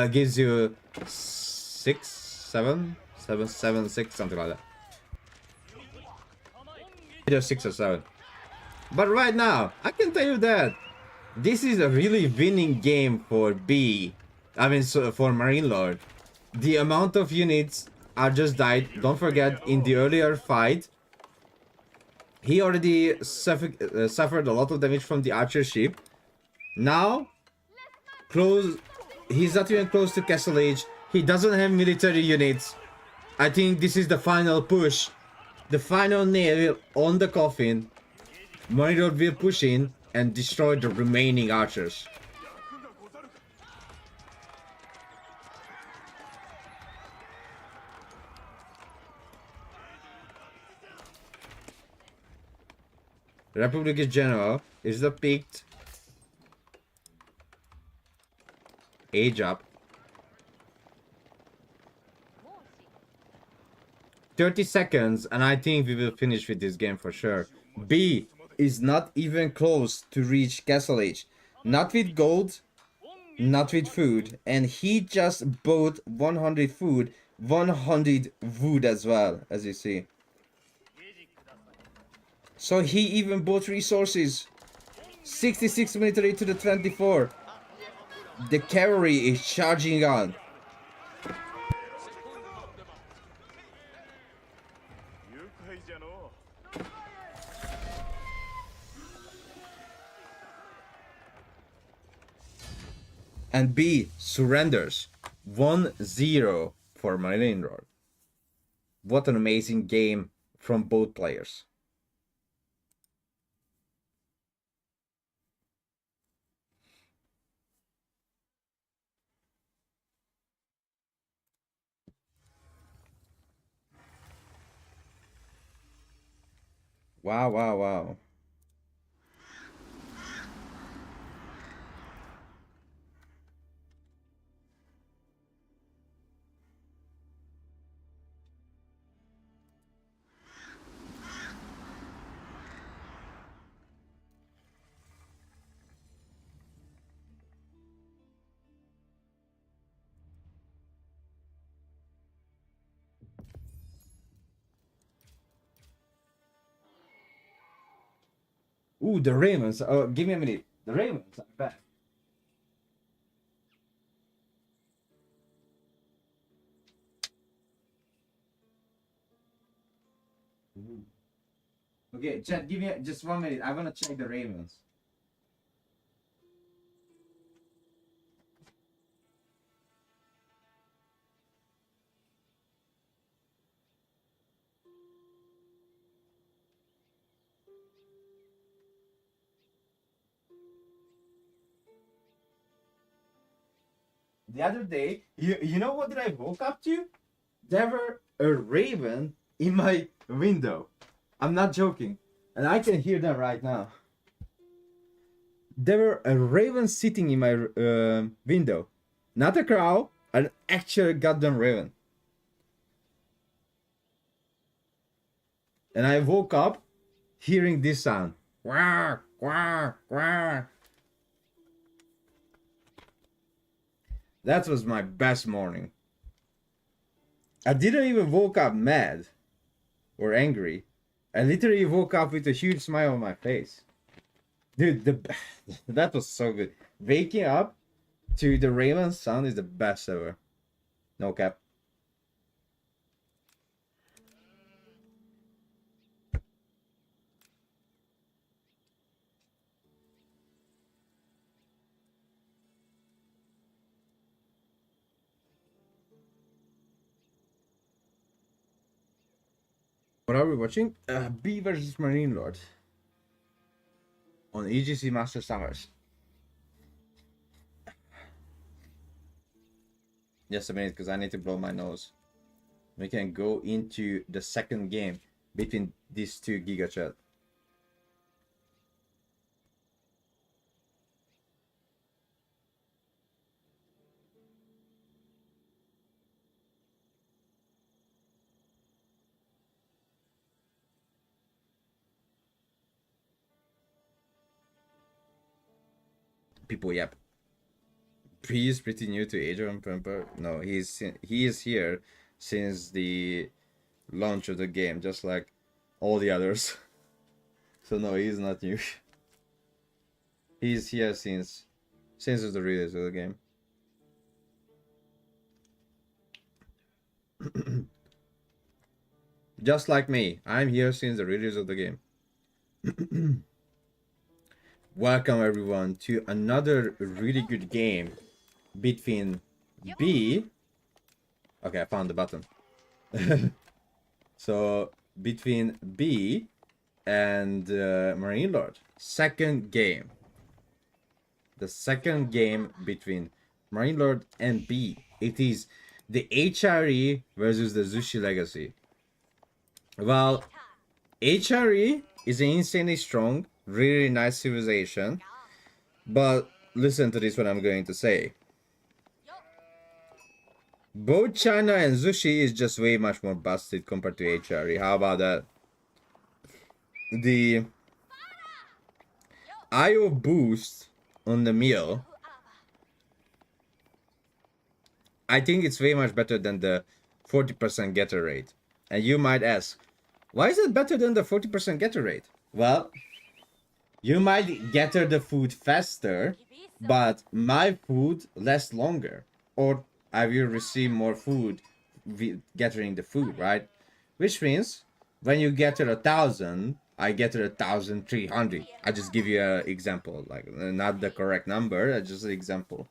Gives you 6, 7, 7, 7, 6, something like that. Either 6 or 7. But right now, I can tell you that this is a really winning game for B. I mean, so for Marine Lord. The amount of units are just died. Don't forget, in the earlier fight, he already suffered a lot of damage from the archer ship. Now, he's not even close to Castle Age. He doesn't have military units. I think this is the final push. The final nail on the coffin. Marine Lord will push in and destroy the remaining archers. Republic General is the picked age up. 30 seconds and I think we will finish with this game for sure. B is not even close to reach Castle Age. Not with gold, not with food. And he just bought 100 food, 100 wood as well, as you see. So he even bought resources. 66 military to the 24. The cavalry is charging on. And B surrenders 1-0 for Marine Lord. What an amazing game from both players. Wow, wow, wow. Ooh, the Ravens. Oh, give me a minute. The Ravens are back. Okay, chat, give me just 1 minute. I want to check the Ravens. The other day, you know what did I woke up to? There were a raven in my window. I'm not joking. And I can hear them right now. There were a raven sitting in my window. Not a crow, an actual goddamn raven. And I woke up hearing this sound. Quack, quack, quack. That was my best morning. I didn't even woke up mad or angry. I literally woke up with a huge smile on my face. Dude, that was so good. Waking up to the Raven sound is the best ever. No cap. What are we watching? B versus Marine Lord on EGC Masters Summers. Just a minute, because I need to blow my nose. We can go into the second game between these two Giga Chat. People, yep. He is pretty new to Age of Empire. No, he is here since the launch of the game, just like all the others. So no, he's not new. He's here since the release of the game. Just like me, I'm here since the release of the game. Welcome everyone to another really good game between B. Okay, I found the button. So between B and Marine Lord. Second game. The second game between Marine Lord and B. It is the HRE versus the Zushi Legacy. Well, HRE is an insanely strong, really nice civilization. But listen to this, what I'm going to say. Both China and Zushi is just way much more busted compared to HRE. How about that? The IO boost on the meal, I think it's way much better than the 40% getter rate. And you might ask, why is it better than the 40% getter rate? Well, you might getter the food faster, but my food lasts longer. Or I will receive more food gettering the food, right? Which means when you getter 1,000, I getter 1,300. I just give you an example, like not the correct number, just an example.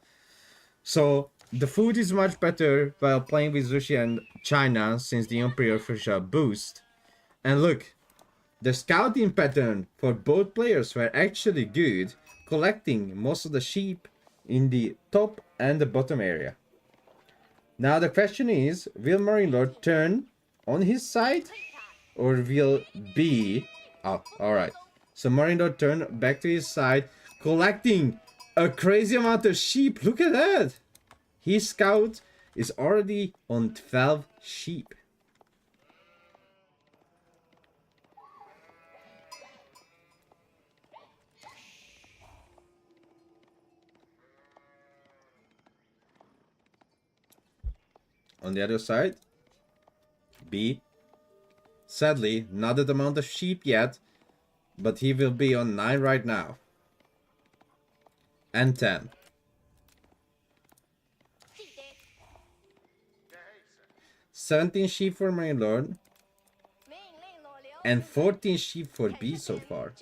So the food is much better while playing with Zushi and China since the imperial official boost. And look, the scouting pattern for both players were actually good, collecting most of the sheep in the top and the bottom area. Now the question is, will Marine Lord turn on his side or will B... Oh, alright. So Marine Lord turn back to his side, collecting a crazy amount of sheep. Look at that! His scout is already on 12 sheep. On the other side, B. Sadly, not that amount of sheep yet, but he will be on 9 right now. And 10. "17 sheep for Marine Lord and 14 sheep for B so far.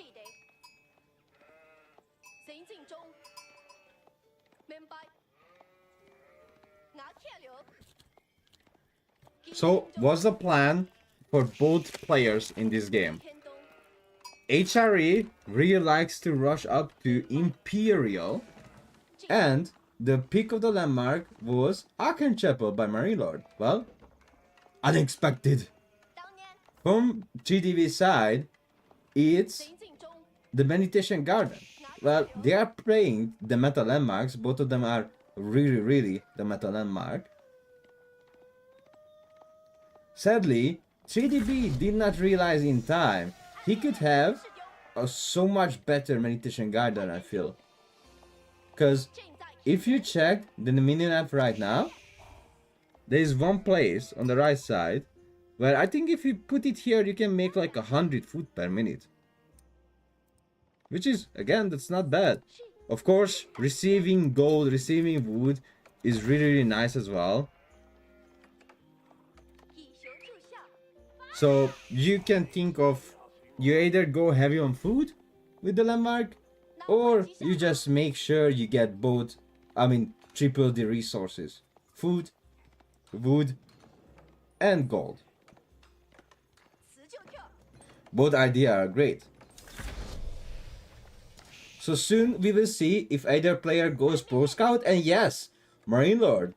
So, what's the plan for both players in this game? HRE really likes to rush up to Imperial, and the pick of the landmark was Archanchapel by Marine Lord. Well, unexpected. From GDV side, it's the Meditation Garden. Well, they are playing the meta landmarks. Both of them are really the meta landmark. Sadly, 3DB did not realize in time he could have a so much better Meditation Garden, I feel. Because if you check the mini map right now, there is one place on the right side where I think if you put it here, you can make like 100 food per minute. Which is, again, that's not bad. Of course, receiving gold, receiving wood is really nice as well. So you can think of, you either go heavy on food with the landmark, or you just make sure you get both, triple the resources. Food, wood, and gold. Both ideas are great. So soon we will see if either player goes Pro Scout, and yes, Marine Lord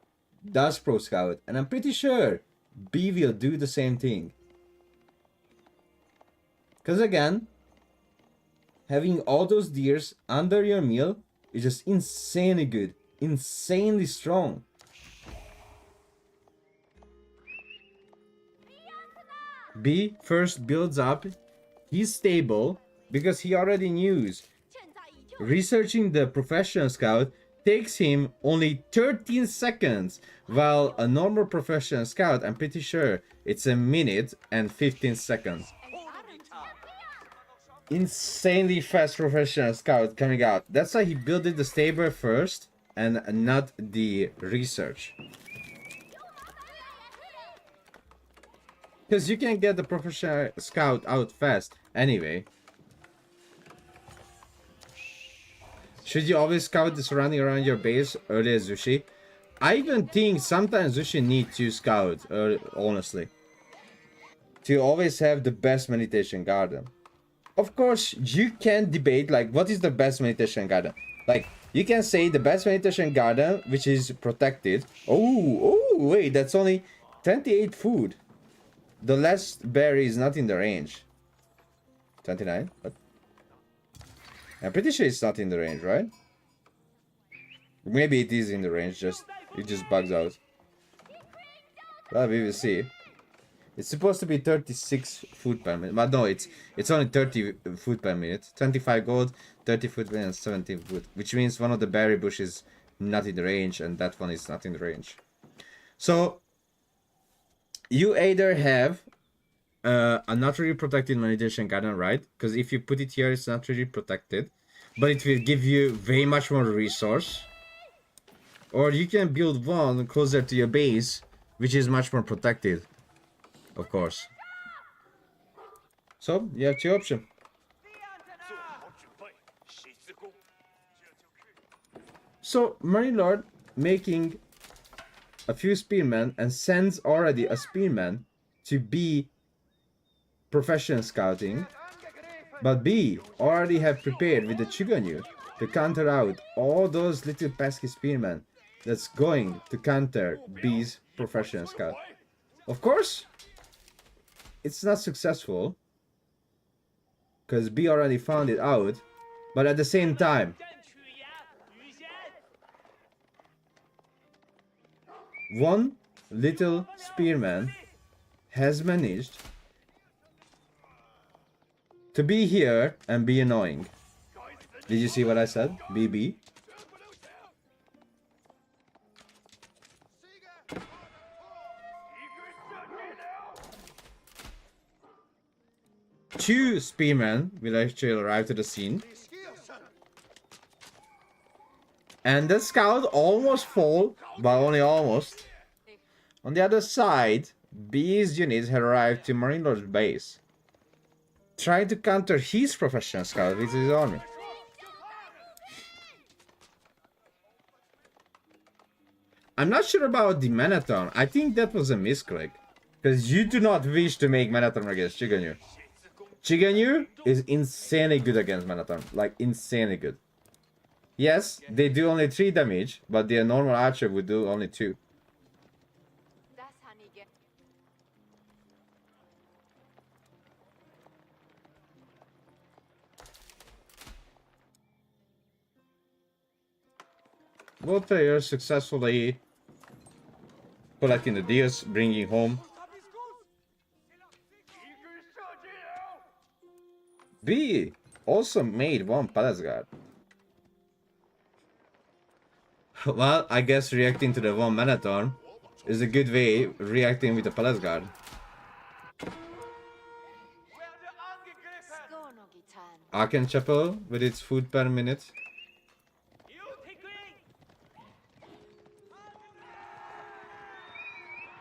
does Pro Scout, and I'm pretty sure B will do the same thing. Because again, having all those deers under your meal is just insanely good, insanely strong. B first builds up his stable because he already knows researching the professional scout takes him only 13 seconds, while a normal professional scout, I'm pretty sure it's a minute and 15 seconds. Insanely fast professional scout coming out. That's why he built the stable first and not the research. Because you can get the professional scout out fast anyway. Should you always scout the surrounding around your base early as Zushi? I even think sometimes Zushi need to scout, honestly. To always have the best meditation garden. Of course, you can debate like what is the best meditation garden. Like you can say the best meditation garden which is protected. Oh wait, that's only 28 food. The last berry is not in the range. 29? What? I'm pretty sure it's not in the range, right? Maybe it is in the range, it just bugs out. Well, we will see. It's supposed to be 36 food per minute, but no, it's only 30 food per minute. 25 gold, 30 food per minute, and 17 food, which means one of the berry bushes not in the range, and that one is not in the range. So you either have a naturally protected meditation garden, right? Because if you put it here, it's not really protected, but it will give you way much more resource. Or you can build one closer to your base, which is much more protected, of course. So you have two options. So Marine Lord making a few spearmen and sends already a spearman to be professional scouting, but B already have prepared with the Chiganyu to counter out all those little pesky spearmen that's going to counter B's professional scout. Of course, it's not successful because B already found it out, but at the same time, one little spearman has managed to be here and be annoying. Did you see what I said? BB. Two spearmen will actually arrive to the scene. And the scout almost fall, but only almost. On the other side, B's units had arrived to Marine Lord's base, trying to counter his professional scout with his army. I'm not sure about the Manathon. I think that was a misclick. Because you do not wish to make Manathon against Chiganyu. Chiganyu is insanely good against Manathon. Like, insanely good. Yes, they do only 3 damage, but their normal archer would do only 2. Both players successfully collecting the deals, bringing home. B also made 1 palace guard. Well, I guess reacting to the 1 Manathon is a good way reacting with the palace guard. Arcan Chapel with its food per minute.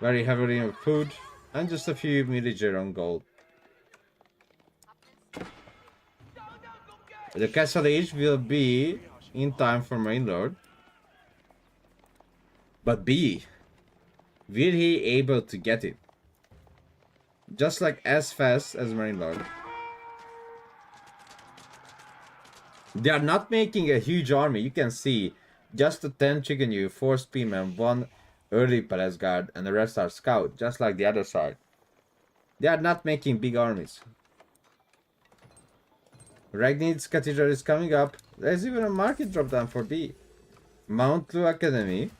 Very heavily on food and just a few villager on gold. The Castle Age will be in time for Marine Lord. But B, will he able to get it? Just like as fast as Marine Lord. They are not making a huge army. You can see just the 10 chicken you, 4 spearmen, 1 early palace guard, and the rest are scout, just like the other side. They are not making big armies. Ragnit's Cathedral is coming up. There's even a market drop down for B. Mount Lu Academy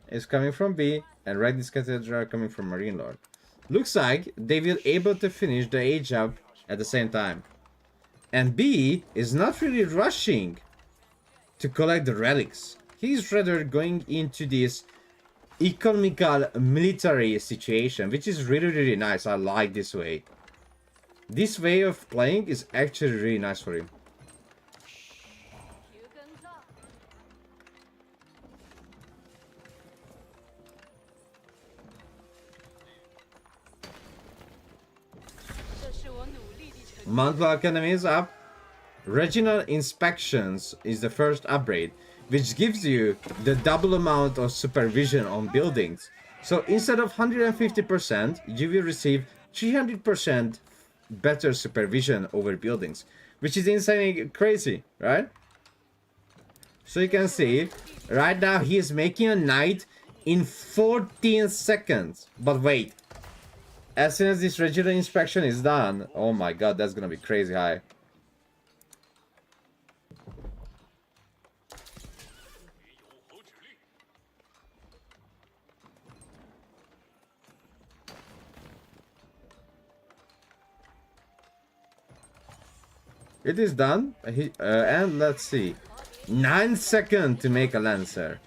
is coming from B, and Ragnit's Cathedral are coming from Marine Lord. Looks like they will able to finish the age up at the same time. And B is not really rushing to collect the relics. He's rather going into this economical military situation, which is really, really nice. I like this way. This way of playing is actually really nice for him. Mount Academy is up. Regional Inspections is the first upgrade, which gives you the double amount of supervision on buildings. So instead of 150%, you will receive 300% better supervision over buildings, which is insanely crazy, right? So you can see, right now he is making a knight in 14 seconds. But wait, as soon as this regional inspection is done, oh my god, that's gonna be crazy high. It is done, and let's see. 9 seconds to make a Lancer.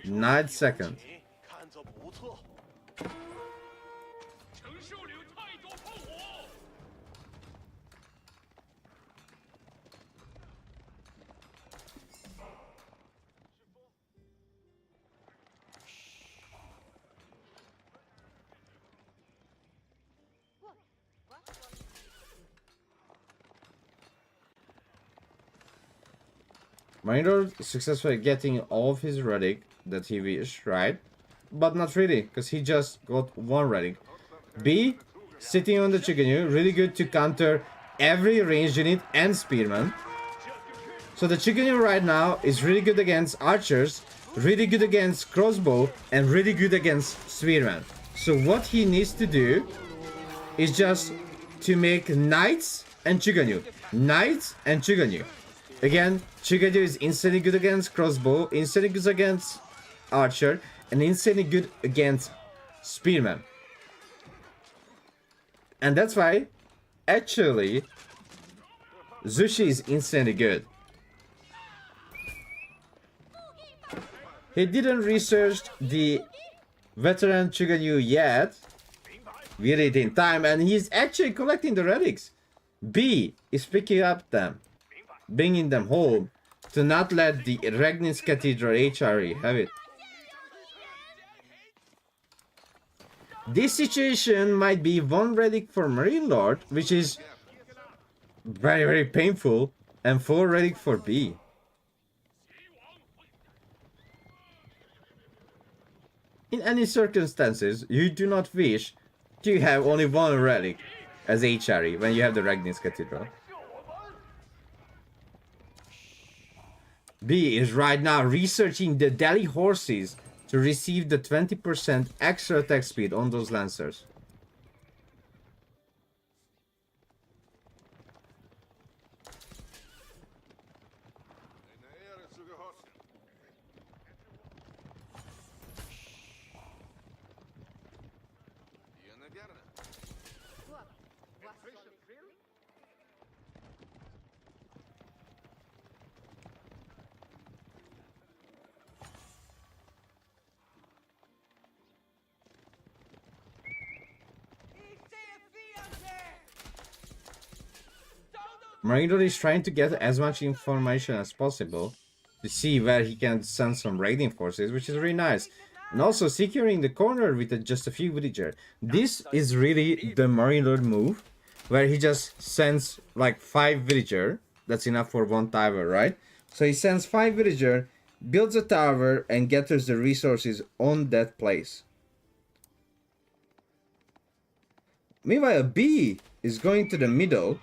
9 seconds. Minor successfully getting all of his relic that he wished, right? But not really, because he just got 1 relic. B, sitting on the Chicken, really good to counter every ranged unit and spearman. So the Chicken right now is really good against archers, really good against crossbow, and really good against spearman. So what he needs to do is just to make knights and Chicken. Knights and Chicken. Again, Chigaju is insanely good against crossbow, insanely good against archer, and insanely good against spearman. And that's why, actually, Zushi is insanely good. He didn't research the veteran Chigaju yet. We read in time, and he's actually collecting the relics. B is picking up them, bringing them home to not let the Ragnit's Cathedral HRE have it. This situation might be 1 relic for Marine Lord, which is very, very painful, and 4 relic for B. In any circumstances, you do not wish to have only 1 relic as HRE when you have the Ragnit's Cathedral. B is right now researching the Delhi horses to receive the 20% extra attack speed on those lancers. Marino is trying to get as much information as possible to see where he can send some raiding forces, which is really nice. And also securing the corner with just a few villagers. This is really the Marine move, where he just sends like 5 villagers. That's enough for 1 tower, right? So he sends 5 villagers, builds a tower, and gathers the resources on that place. Meanwhile, B is going to the middle,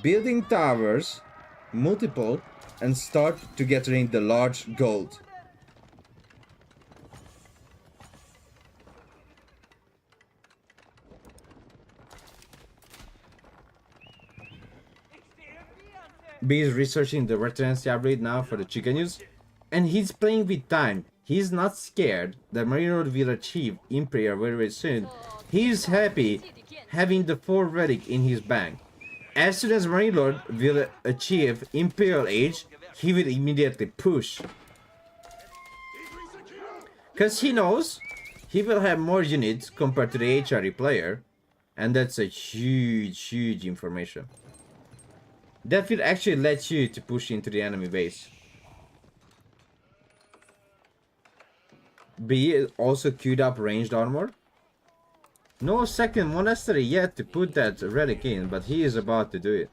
building towers, multiple, and start to gathering the large gold. B is researching the retenancy upgrade now for the chicken use, and he's playing with time. He's not scared that Marine Lord will achieve Imperial very, very soon. He's happy having the 4 relic in his bank. As soon as Marine Lord will achieve Imperial Age, he will immediately push. Because he knows he will have more units compared to the HRE player, and that's a huge information. That will actually let you to push into the enemy base. B also queued up ranged armor. No second monastery yet to put that relic in, but he is about to do it.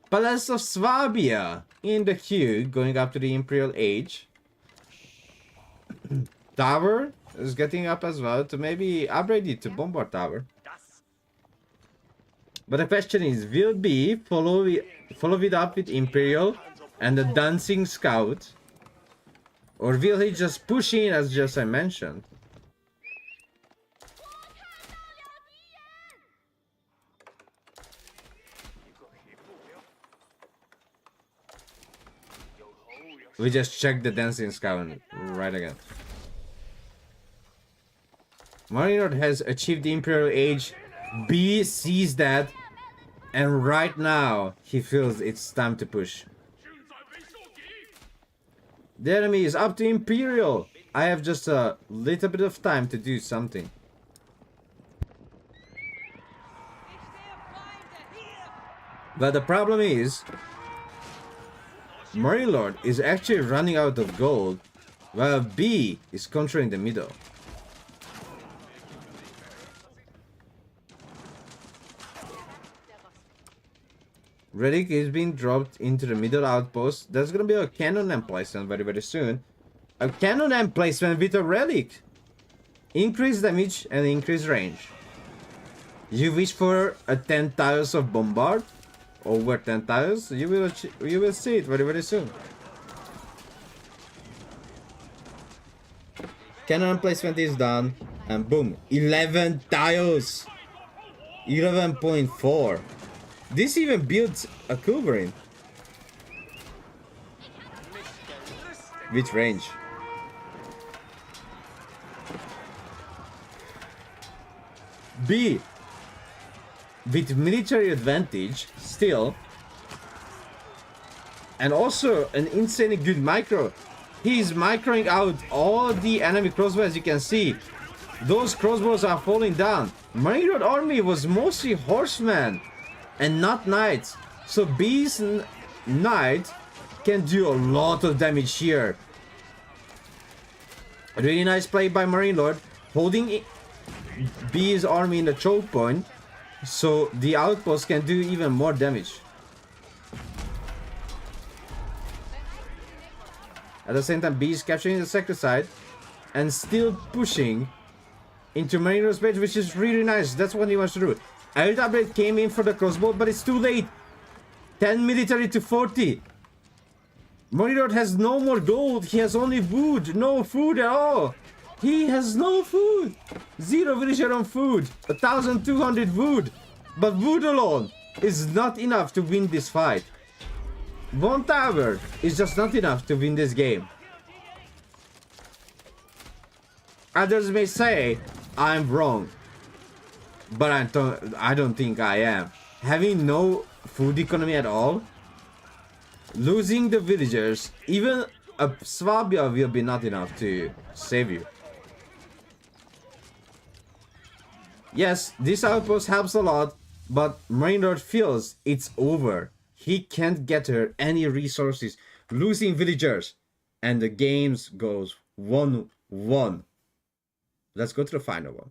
Palace of Swabia in the queue, going up to the Imperial Age. Tower is getting up as well to maybe upgrade it to Bombard Tower. But the question is, will B follow it up with Imperial and the Dancing Scout? Or will he just push in as just I mentioned? We just checked the Dancing Scout right again. Marinard has achieved the Imperial Age. B sees that, and right now he feels it's time to push. The enemy is up to Imperial. I have just a little bit of time to do something. But the problem is, Marine Lord is actually running out of gold, while B is controlling the middle. Relic is being dropped into the middle outpost. There's gonna be a cannon emplacement very soon. A cannon emplacement with a relic. Increase damage and increase range. You wish for a 10 tiles of bombard? Over 10 tiles? You will see it very soon. Cannon emplacement is done, and boom, 11 tiles. 11.4. This even builds a Culverin with range. B, with military advantage still, and also an insanely good micro. He's microing out all the enemy crossbows. As you can see, those crossbows are falling down. Marine Lord army was mostly horsemen and not knights, so B's knight can do a lot of damage here. Really nice play by Marine Lord, holding B's army in the choke point, so the outpost can do even more damage. At the same time, B is capturing the sector side and still pushing into Marine Lord's base, which is really nice. That's what he wants to do. Air upgrade came in for the crossbow, but it's too late. 10 military to 40. Marine Lord has no more gold. He has only wood. No food at all. He has no food. 0 villager on food. 1,200 wood. But wood alone is not enough to win this fight. 1 tower is just not enough to win this game. Others may say I'm wrong, but I don't think I am. Having no food economy at all, losing the villagers, even a Swabia will be not enough to save you. Yes, this outpost helps a lot, but Marine Lord feels it's over. He can't get her any resources, losing villagers, and the games goes 1-1. Let's go to the final one.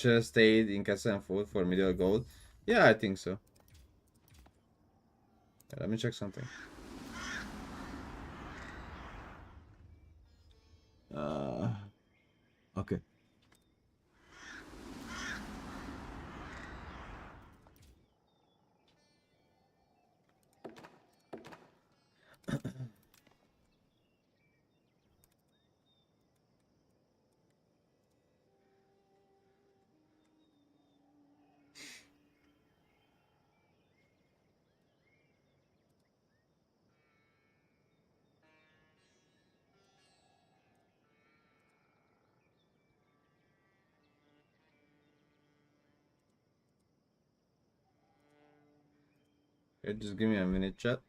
should have stayed in castle and fought for middle gold. Yeah, I think so. Let me check something. Okay. Okay, just give me a minute, chat.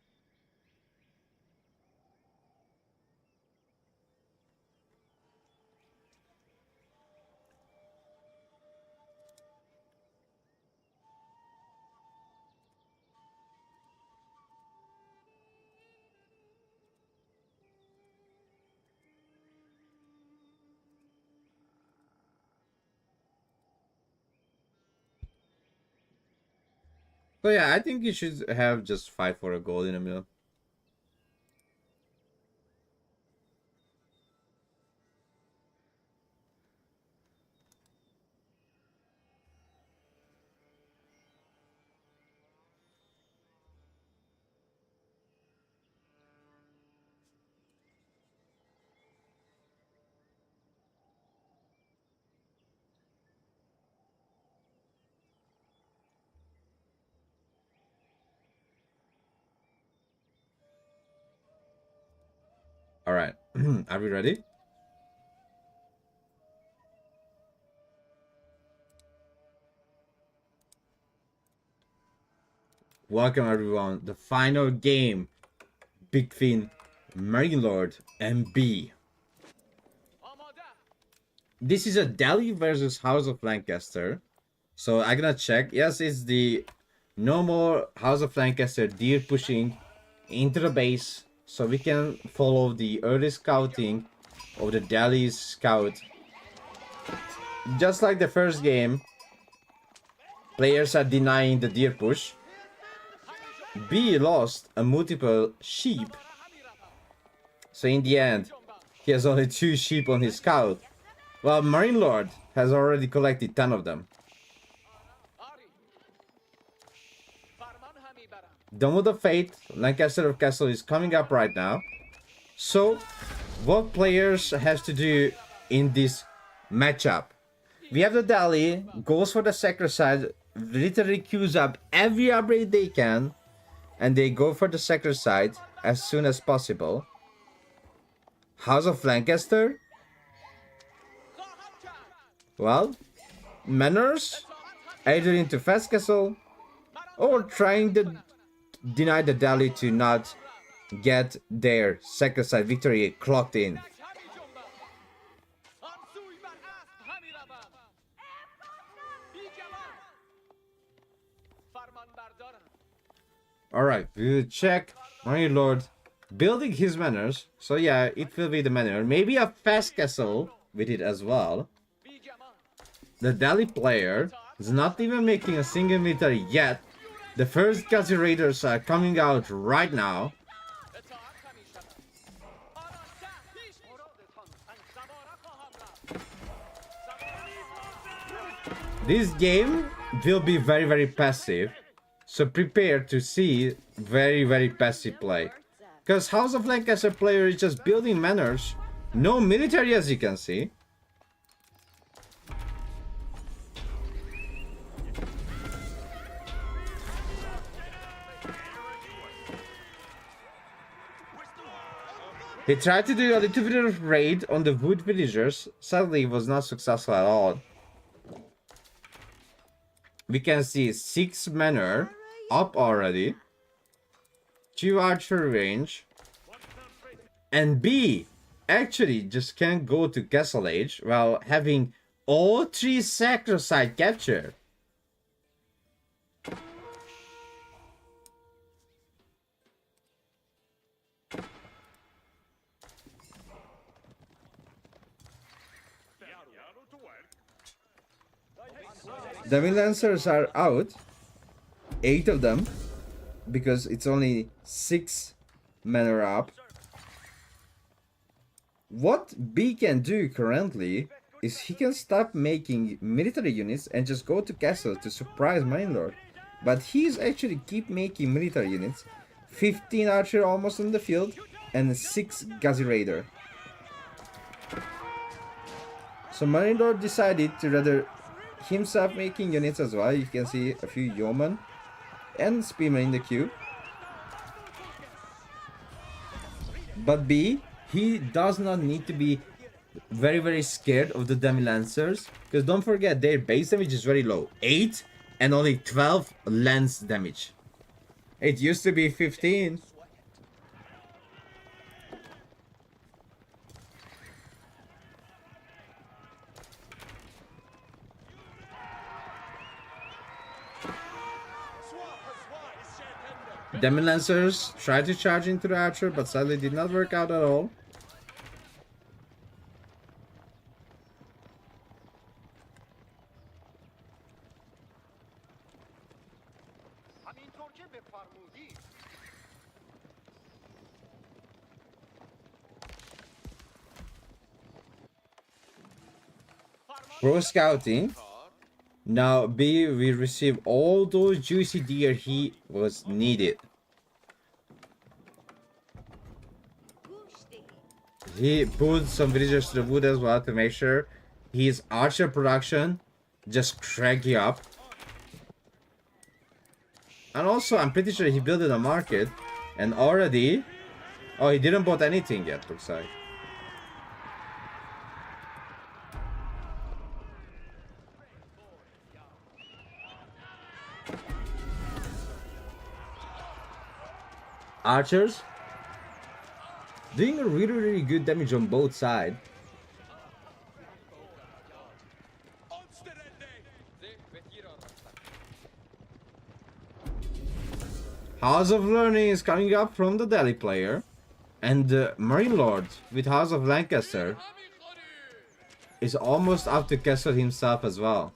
So yeah, I think you should have just 5 for a gold in a middle. All right, are we ready? Welcome everyone. The final game between Marine Lord and B. This is a Delhi versus House of Lancaster. So I'm gonna check. Yes, it's the normal House of Lancaster deer pushing into the base. So we can follow the early scouting of the Delhi's scout. Just like the first game, players are denying the deer push. B lost a multiple sheep. So in the end, he has only 2 sheep on his scout. While Marine Lord has already collected 10 of them. Dome of the Fate, Lancaster of Castle is coming up right now. So, what players has to do in this matchup? We have the Dali, goes for the sacrifice, literally queues up every upgrade they can, and they go for the sacrifice as soon as possible. House of Lancaster? Well, manners, either into Fast Castle, or trying to deny the Dali to not get their sacrifice victory clocked in. Alright, we will check my lord building his manners. So yeah, it will be the manor. Maybe a fast castle with it as well. The Delhi player is not even making a single military yet. The first Gazi Raiders are coming out right now. This game will be very passive. So prepare to see very passive play. Because House of Lancaster player is just building manors. No military as you can see. He tried to do a little bit of raid on the wood villagers. Sadly, it was not successful at all. We can see 6 manor up already. 2 archer range. And B actually just can't go to Castle Age while having all 3 sacrocyte captured. Demi Lancers are out. 8 of them. Because it's only 6 men are up. What B can do currently is he can stop making military units and just go to castle to surprise Marine Lord. But he's actually keep making military units. 15 archer almost on the field and 6 Gazi Raider. So Marine Lord decided to rather himself making units as well. You can see a few yeomen and spearmen in the queue. But B, he does not need to be very scared of the Demi Lancers, because don't forget their base damage is very low, 8 and only 12 lance damage. It used to be 15. Demi Lancers tried to charge into the archer, but sadly did not work out at all. Pro scouting. Now B will receive all those juicy deer he was needed. He put some villagers to the wood as well to make sure his archer production just cranky up. And also I'm pretty sure he built a market and already... Oh, he didn't bought anything yet, looks like. Archers doing a really good damage on both sides. House of Learning is coming up from the Delhi player, and the Marine Lord with House of Lancaster is almost up to castle himself as well.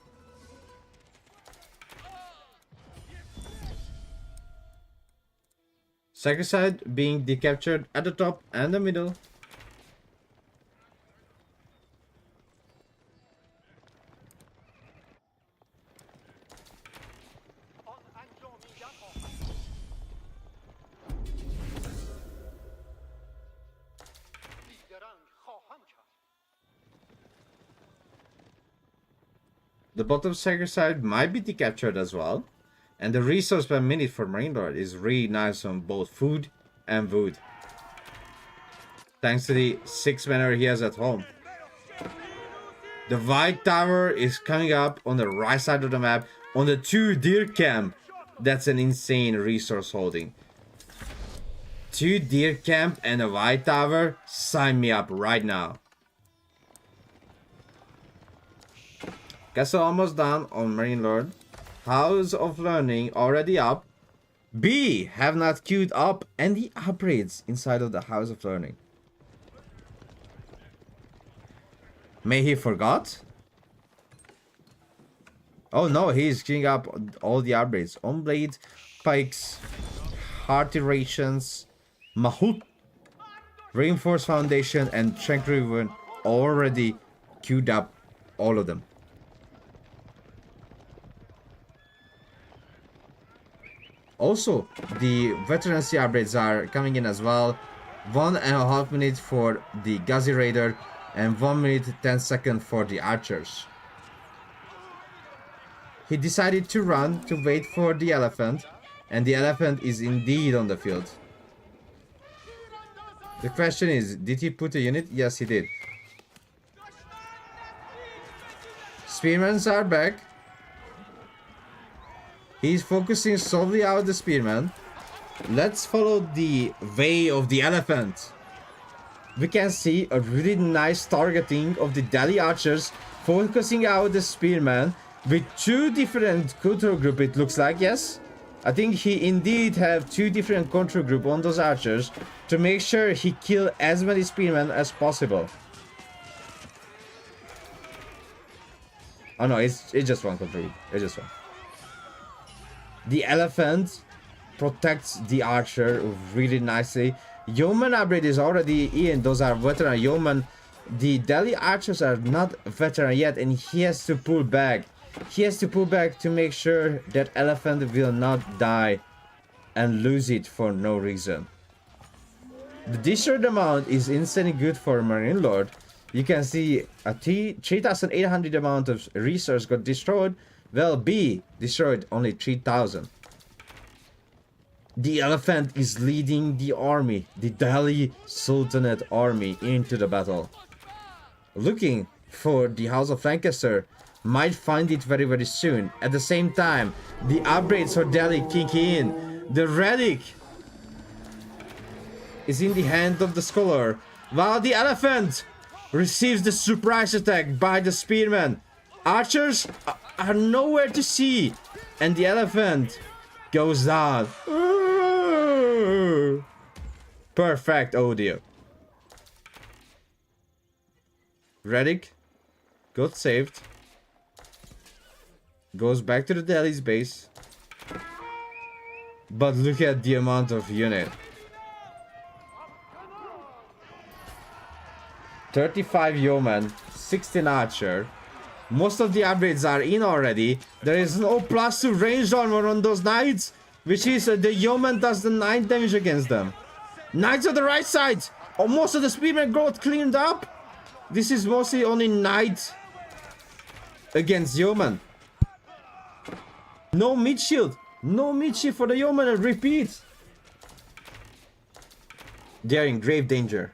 Sacrifice being decaptured at the top and the middle. The bottom sacrifice might be decaptured as well. And the resource per minute for Marine Lord is really nice on both food and wood. Thanks to the 6 manor he has at home. The White Tower is coming up on the right side of the map on the 2 deer camp. That's an insane resource holding. 2 deer camp and a White Tower, sign me up right now. Castle almost done on Marine Lord. House of Learning already up. B have not queued up any upgrades inside of the House of Learning. May he forgot? Oh no, he's queuing up all the upgrades. On blade, pikes, hearty rations, Mahout, reinforced foundation, and tranquil river already queued up all of them. Also, the veterancy upgrades are coming in as well. 1.5 minutes for the Gazi Raider and 1 minute 10 seconds for the archers. He decided to run to wait for the elephant, and the elephant is indeed on the field. The question is, did he put a unit? Yes, he did. Spearmen are back. He's focusing solely out the spearman. Let's follow the way of the elephant. We can see a really nice targeting of the Delhi archers, focusing out the spearman with 2 different control group, it looks like, yes? I think he indeed have 2 different control group on those archers to make sure he kill as many spearmen as possible. Oh no, it's just one contribute. It's just one. The elephant protects the archer really nicely. Yeoman upgrade is already in. Those are veteran yeoman. The Delhi archers are not veteran yet, and he has to pull back. He has to pull back to make sure that elephant will not die and lose it for no reason. The destroyed amount is insanely good for Marine Lord. You can see a 3,800 amount of resource got destroyed. Well, B destroyed only 3,000. The elephant is leading the army, the Delhi Sultanate army, into the battle. Looking for the House of Lancaster, might find it very very soon. At the same time, the upgrades for Delhi kick in. The relic is in the hand of the scholar, while the elephant receives the surprise attack by the spearman. Archers are nowhere to see, and the elephant goes down. Perfect audio. Relic got saved. Goes back to the Delhi's base. But look at the amount of unit. 35 yeoman, 16 archer. Most of the upgrades are in already. There is no +2 range armor on those knights, which is the yeoman does the 9 damage against them. Knights on the right side. Oh, most of the spearmen got cleaned up. This is mostly only knight against yeoman. No mid shield. No mid shield for the yeoman, and repeat. They are in grave danger.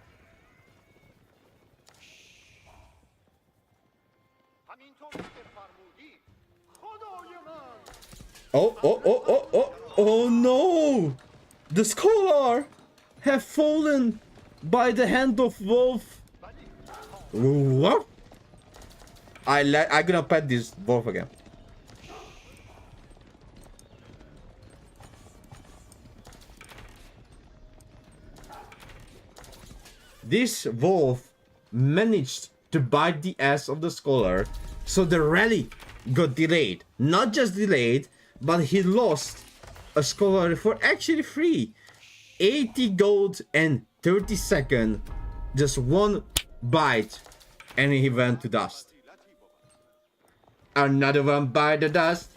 Oh no! The scholar have fallen by the hand of wolf. What? I'm gonna pet this wolf again. This wolf managed to bite the ass of the scholar, so the rally got delayed. Not just delayed, but he lost a scholar for actually free. 80 gold and 30 seconds. Just one bite, and he went to dust. Another one by the dust.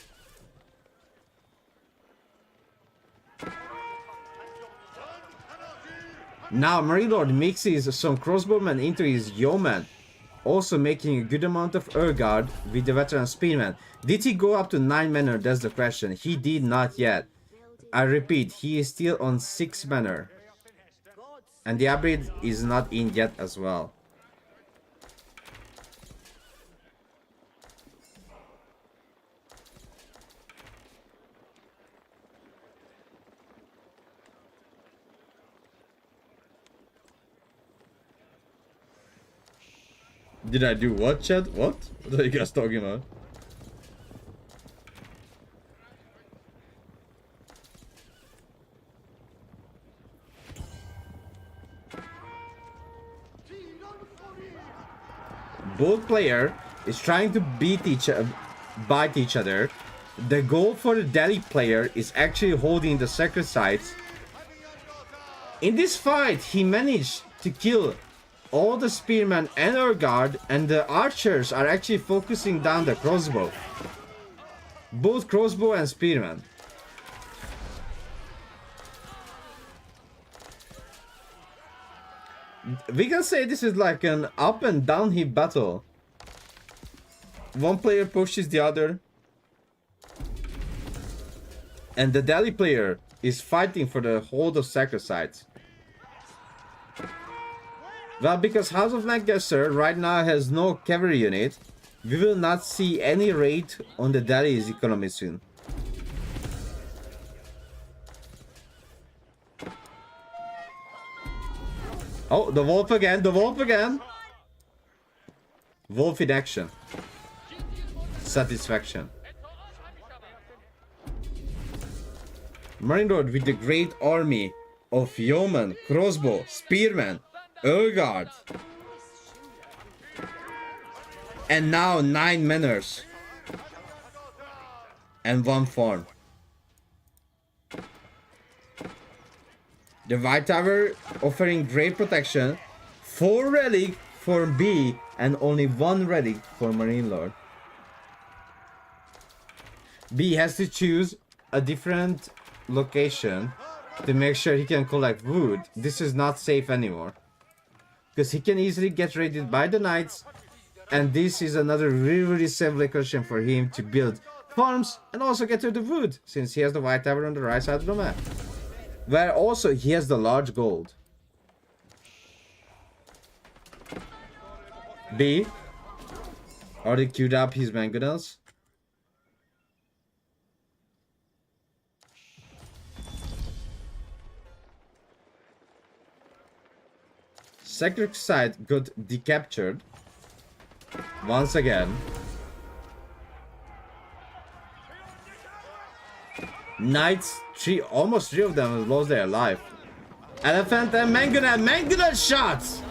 Now Marine Lord mixes some crossbowmen into his yeoman, also making a good amount of Urguard with the veteran spearman. Did he go up to 9 manner? That's the question. He did not yet. I repeat, he is still on 6 manner. And the upgrade is not in yet as well. Did I do what, chat? What? What are you guys talking about? Both player is trying to bite each other. The goal for the Delhi player is actually holding the sacred sites. In this fight, he managed to kill all the spearmen and Urguard, and the archers are actually focusing down the crossbow. Both crossbow and spearmen. We can say this is like an up and down hill battle. One player pushes the other, and the Delhi player is fighting for the hold of sacred sites. Well, because House of Lancaster right now has no cavalry unit, we will not see any raid on the Delhi's economy soon. Oh, the wolf again, the wolf again! Wolf in action. Satisfaction. Marine Lord with the great army of yeoman, crossbow, spearmen, Urguard. And now 9 manners. and 1 farm. The White Tower offering great protection, 4 relic for B and only 1 relic for Marine Lord. B has to choose a different location to make sure he can collect wood. This is not safe anymore, because he can easily get raided by the knights, and this is another really safe location for him to build farms and also get to the wood, since he has the White Tower on the right side of the map, where also he has the large gold. B already queued up his mangonels. Sector side got decaptured once again. Knights, almost three of them lost their life. Elephant and mangonel shots!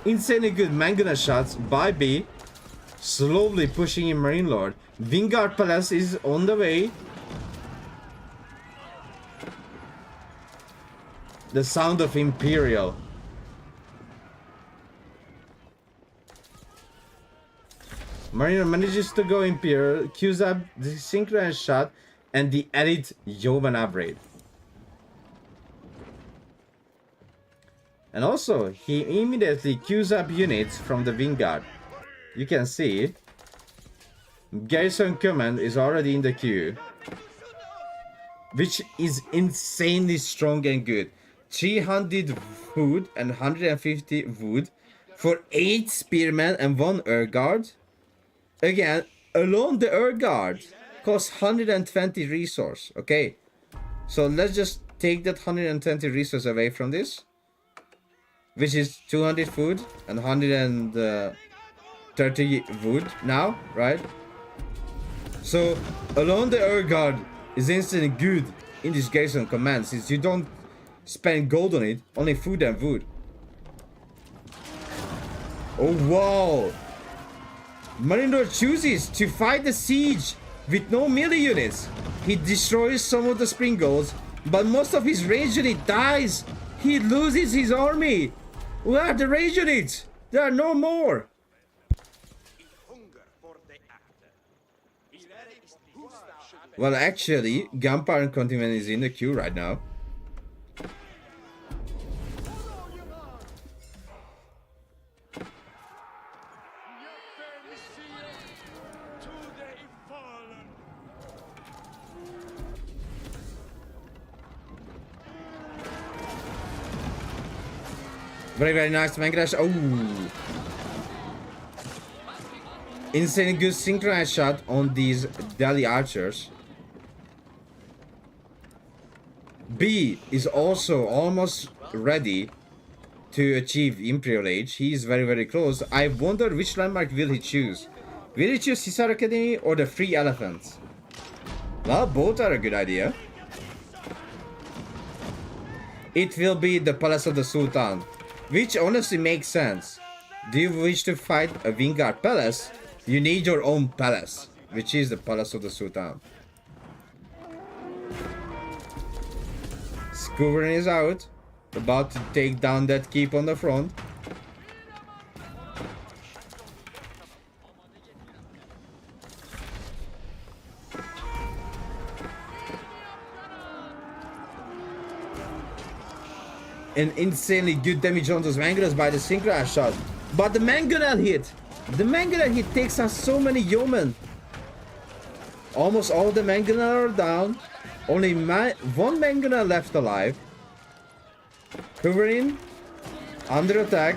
Insanely good mangonel shots by B. Slowly pushing in Marine Lord. Vanguard Palace is on the way. The sound of Imperial. Mariner manages to go Imperial, queues up the synchronized shot and the elite Yeoman upgrade. And also, he immediately queues up units from the Vanguard. You can see, Garrison Command is already in the queue, which is insanely strong and good. 300 wood and 150 wood for 8 spearmen and 1 Earth Guard. Again, alone the Earth Guard costs 120 resource. Okay, so let's just take that 120 resource away from this, which is 200 food and 130 wood now, right? So alone the Earth Guard is instantly good in this Garrison Command, since you don't spend gold on it, only food and wood. Oh wow! Marindor chooses to fight the siege with no melee units. He destroys some of the spring golds, but most of his range unit dies. He loses his army. Where are the range units? There are no more. Well, actually, Gunpowder Continent is in the queue right now. Very nice man crash. Oh, insanely good synchronized shot on these Delhi archers. B is also almost ready to achieve Imperial Age. He is very close. I wonder which landmark will he choose. Will he choose Caesar Academy or the Free Elephants? Well, both are a good idea. It will be the Palace of the Sultan, which honestly makes sense. Do you wish to fight a Vanguard Palace? You need your own palace, which is the Palace of the Sultan. Scoverin is out, about to take down that keep on the front. An insanely good damage on those mangonels by the synchronized shot. But the mangonel hit! The mangonel hit takes us so many yeomen. Almost all the mangonel are down. Only 1 mangonel left alive. Hovering, under attack.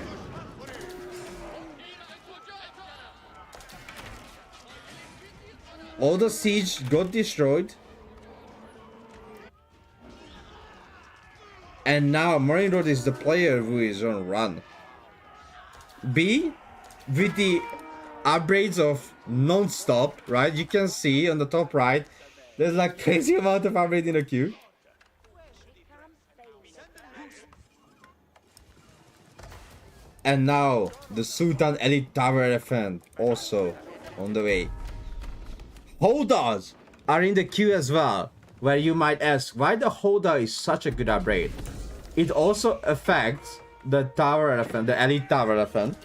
All the siege got destroyed. And now Marine Road is the player who is on run. B, with the upgrades of non-stop, right? You can see on the top right, there's like crazy amount of upgrades in the queue. And now the Sultan Elite Tower Elephant also on the way. Hold us! are in the queue as well, where you might ask why the Hoda is such a good upgrade. It also affects the tower elephant, the elite tower elephant,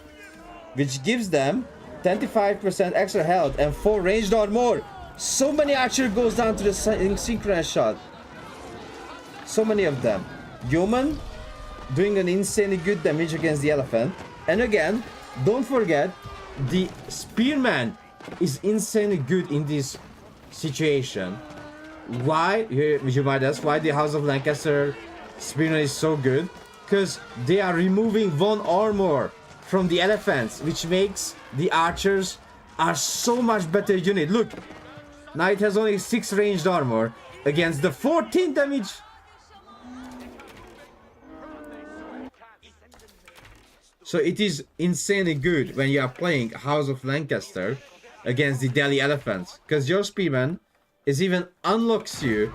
which gives them 25% extra health and 4 ranged armor. So many archer goes down to the synchronous shot. So many of them. Yeoman doing an insanely good damage against the elephant. And again, don't forget, the spearman is insanely good in this situation. Why? You might ask why the House of Lancaster spearman is so good. Because they are removing 1 armor from the elephants, which makes the archers are so much better unit. Look, now it has only 6 ranged armor against the 14 damage. So it is insanely good when you are playing House of Lancaster against the Delhi elephants, because your spearman is even unlocks you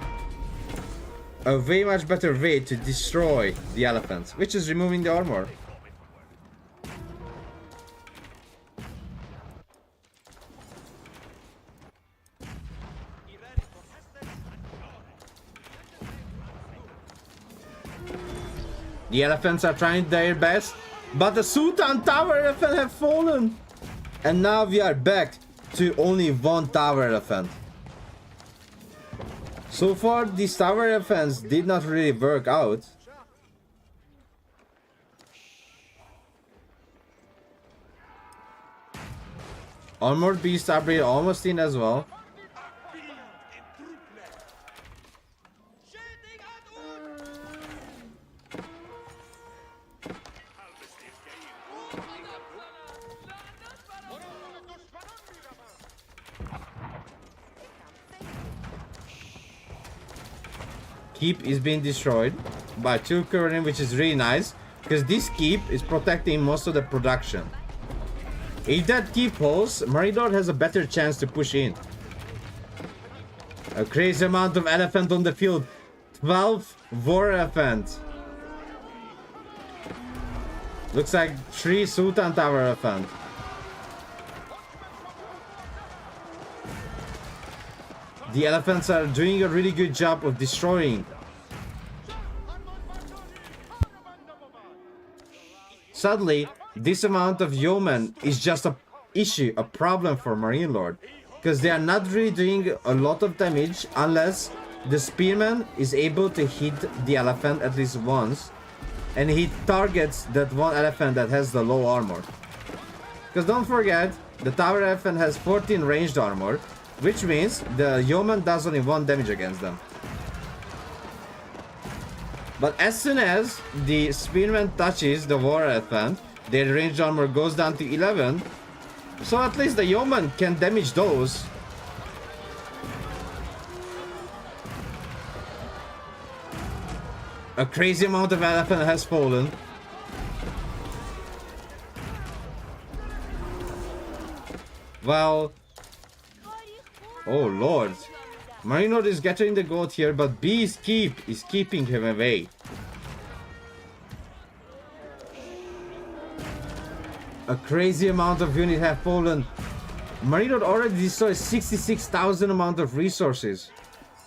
a way much better way to destroy the elephants, which is removing the armor. The elephants are trying their best, but the Sultan Tower elephant have fallen. And now we are back to only 1 tower elephant. So far, these tower elephants did not really work out. Armored Beast upgrade almost in as well. Keep is being destroyed by 2 current, which is really nice, because this keep is protecting most of the production. If that keep holds, Maridor has a better chance to push in. A crazy amount of elephant on the field. 12 war elephant. Looks like 3 Sultan Tower elephant. The elephants are doing a really good job of destroying. Sadly, this amount of yeomen is just a issue, a problem for Marine Lord, because they are not really doing a lot of damage unless the spearman is able to hit the elephant at least once, and he targets that 1 elephant that has the low armor. Because don't forget, the tower elephant has 14 ranged armor, which means the yeoman does only 1 damage against them. But as soon as the spearman touches the war elephant, their ranged armor goes down to 11. So at least the yeoman can damage those. A crazy amount of elephant has fallen. Well, oh lord. Marinor is getting the goat here, but B's keep is keeping him away. A crazy amount of units have fallen. Marinor already destroyed 66,000 amount of resources,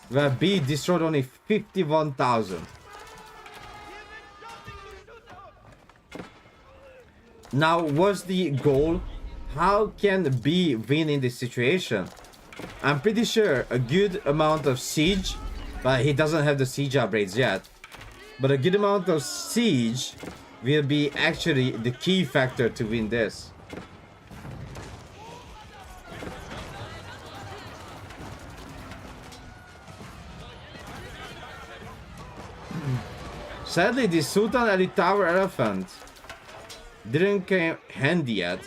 where B destroyed only 51,000. Now, what's the goal? How can B win in this situation? I'm pretty sure a good amount of siege, but he doesn't have the siege upgrades yet. But a good amount of siege will be actually the key factor to win this. Sadly, the Sultan Elite Tower Elephant didn't come handy yet.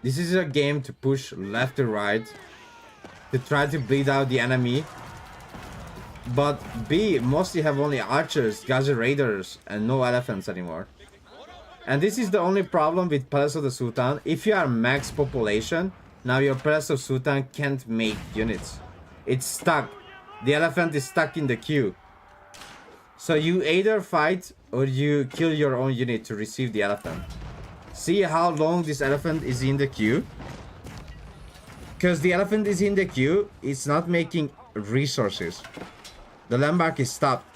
This is a game to push left to right, to try to bleed out the enemy. But B mostly have only archers, Gaza raiders, and no elephants anymore. And this is the only problem with Palace of the Sultan. If you are max population, now your Palace of Sultan can't make units. It's stuck. The elephant is stuck in the queue. So you either fight or you kill your own unit to receive the elephant. See how long this elephant is in the queue? Because the elephant is in the queue, it's not making resources. The landmark is stopped.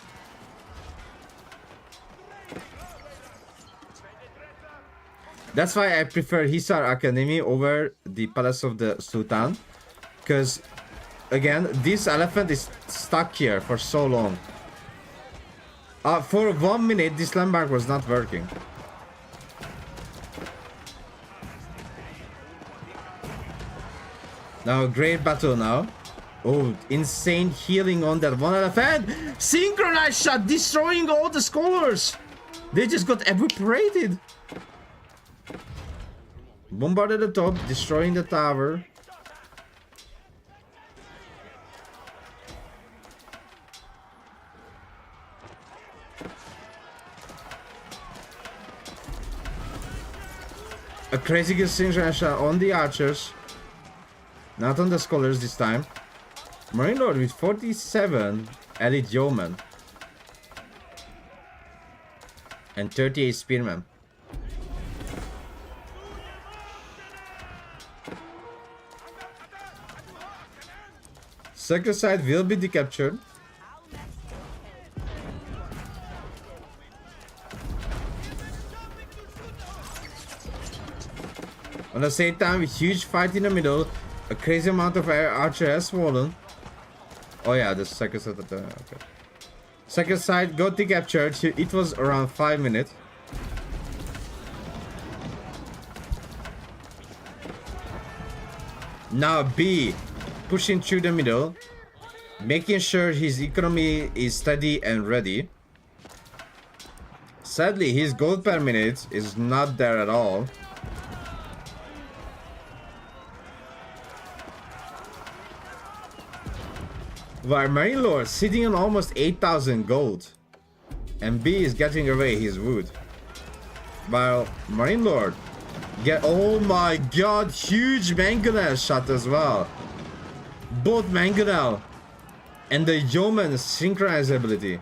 That's why I prefer Hisar Academy over the Palace of the Sultan. Because, again, this elephant is stuck here for so long. For 1 minute, this landmark was not working. Now, great battle now. Oh, insane healing on that one elephant. Synchronized shot, destroying all the scholars. They just got evaporated. Bombarded the top, destroying the tower. A crazy good synchronized shot on the archers. Not on the scholars this time. Marine Lord with 47 elite yeomen. And 38 spearmen. Second side will be decaptured. On the same time, a huge fight in the middle. A crazy amount of archer has fallen. Oh yeah, the second side of the... Okay. Second side got decaptured. It was around 5 minutes. Now B, pushing through the middle. Making sure his economy is steady and ready. Sadly, his gold per minute is not there at all. While Marine Lord sitting on almost 8,000 gold. And B is getting away his wood. While Marine Lord get... Oh my god, huge mangonel shot as well. Both mangonel and the yeoman synchronize ability.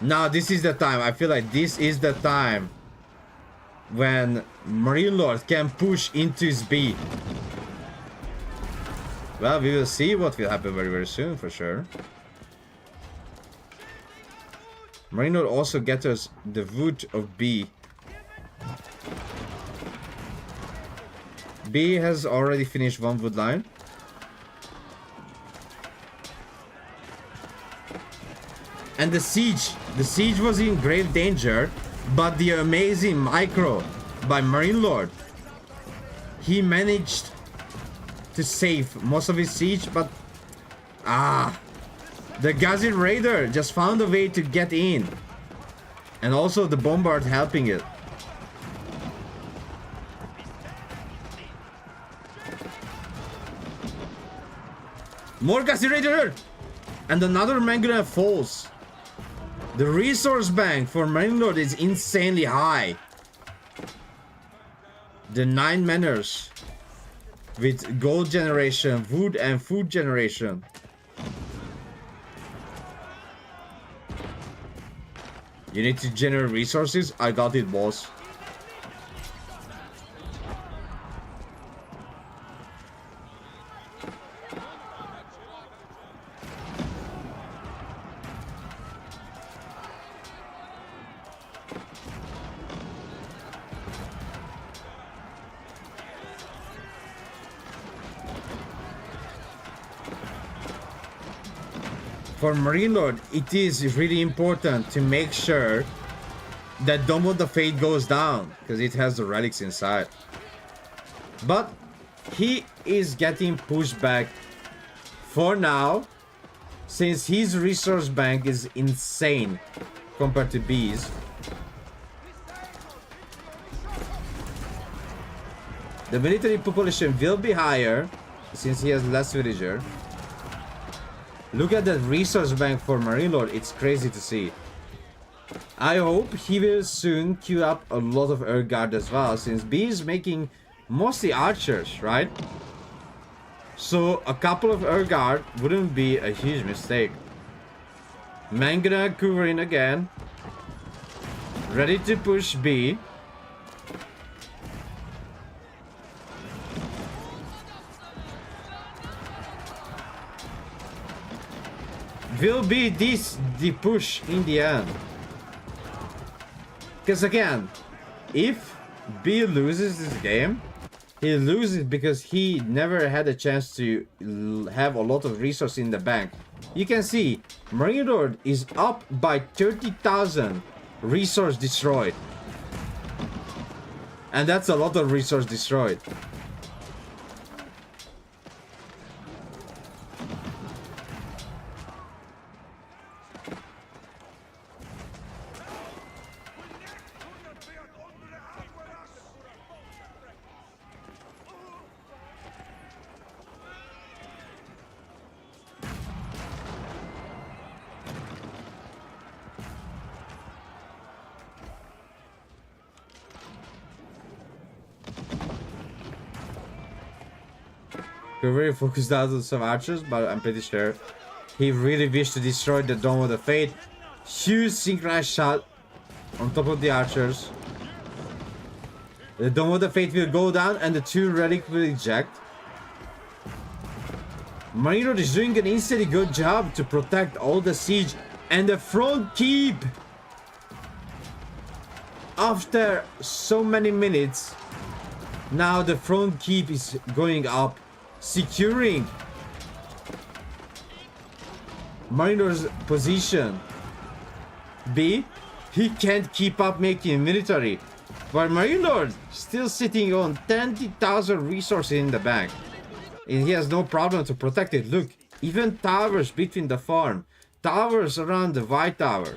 Now this is the time. I feel like this is the time when Marine Lord can push into his B. Well, we will see what will happen very, very soon for sure. Marine Lord also gets us the wood of B. B has already finished one wood line. And the siege was in grave danger, but the amazing micro by Marine Lord, he managed to save most of his siege, but the Gazin Raider just found a way to get in, and also the Bombard helping it. More Gazin Raider, and another Mangonel falls. The resource bank for Marine Lord is insanely high. The 9 manors with gold generation, wood and food generation. You need to generate resources? I got it, boss. For Marine Lord, it is really important to make sure that Dome of the Fate goes down, because it has the relics inside. But he is getting pushed back for now, since his resource bank is insane compared to B's. The military population will be higher since he has less villager. Look at that resource bank for Marine Lord. It's crazy to see. I hope he will soon queue up a lot of Earth Guard as well, since B is making mostly archers, right? So a couple of Earth Guard wouldn't be a huge mistake. Mangana covering again. Ready to push B. Will be this the push in the end? Because again, if B loses this game, he loses because he never had a chance to have a lot of resources in the bank. You can see Marine Lord is up by 30,000 resource destroyed. And that's a lot of resource destroyed. We're very focused out on some archers, but I'm pretty sure he really wished to destroy the Dome of the Fate. Huge synchronized shot on top of the archers. The Dome of the Fate will go down and the two relic will eject. Marine Lord is doing an instantly good job to protect all the siege and the front keep. After so many minutes, now the front keep is going up. Securing Marine Lord's position. B, he can't keep up making military, but Marine Lord still sitting on 20,000 resources in the bank, and he has no problem to protect it. Look, even towers between the farm, towers around the White Tower.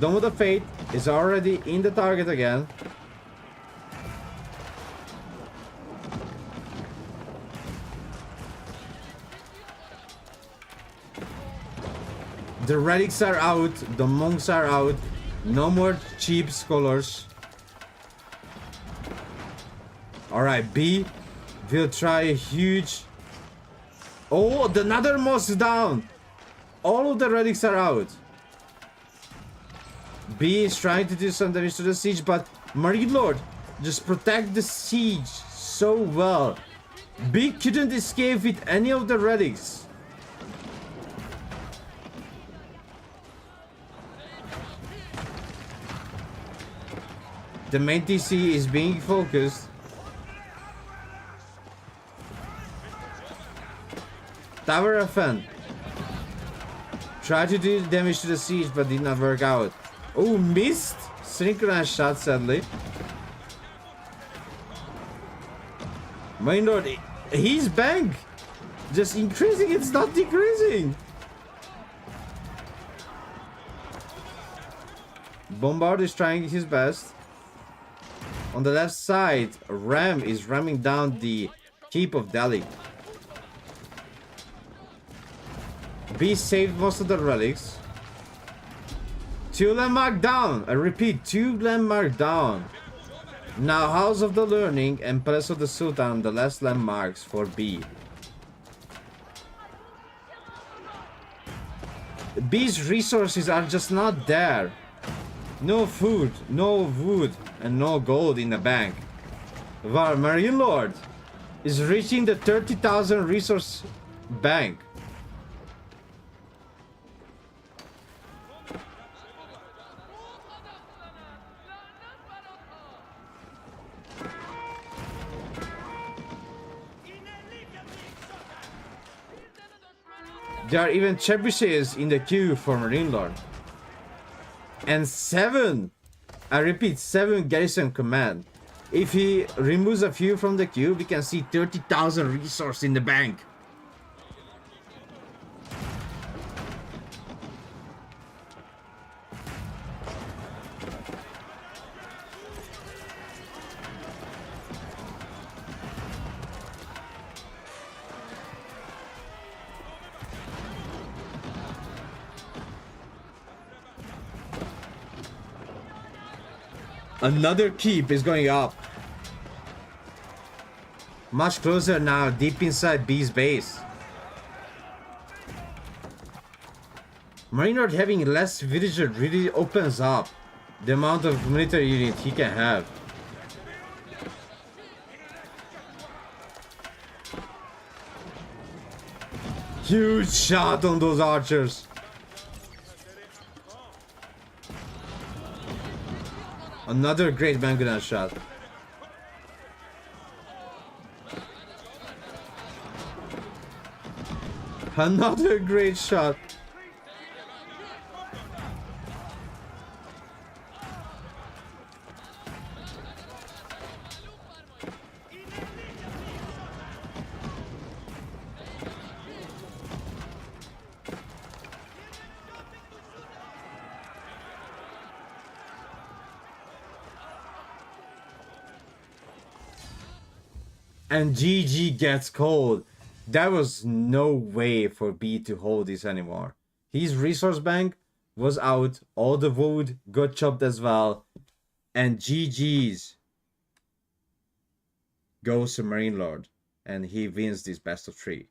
Dome of the Fate is already in the target again. The relics are out, the monks are out, no more cheap scholars. Alright, B will try a huge... Oh, the Nethermost is down! All of the relics are out. B is trying to do some damage to the siege, but Marine Lord just protect the siege so well. B couldn't escape with any of the relics. The main TC is being focused. Tower FN. Tried to do damage to the siege, but did not work out. Oh, missed! Synchronized shot, sadly. Marine Lord, his bank just increasing, it's not decreasing. Bombard is trying his best. On the left side, Ram is ramming down the keep of Delhi. B saved most of the relics. 2 landmark down. I repeat, 2 landmark down. Now House of the Learning and Palace of the Sultan, the last landmarks for B. B's resources are just not there. No food, no wood, and no gold in the bank. While Marine Lord is reaching the 30,000 resource bank. There are even trebuchets in the queue for Marine Lord. And 7, I repeat, 7 garrison command. If he removes a few from the queue, we can see 30,000 resource in the bank. Another keep is going up. Much closer now, deep inside B's base. Marine Lord having less villager really opens up the amount of military unit he can have. Huge shot on those archers. Another great Manguna shot. Another great shot. And GG gets cold. There was no way for B to hold this anymore. His resource bank was out. All the wood got chopped as well. And GG's goes to Marine Lord. And he wins this best of 3.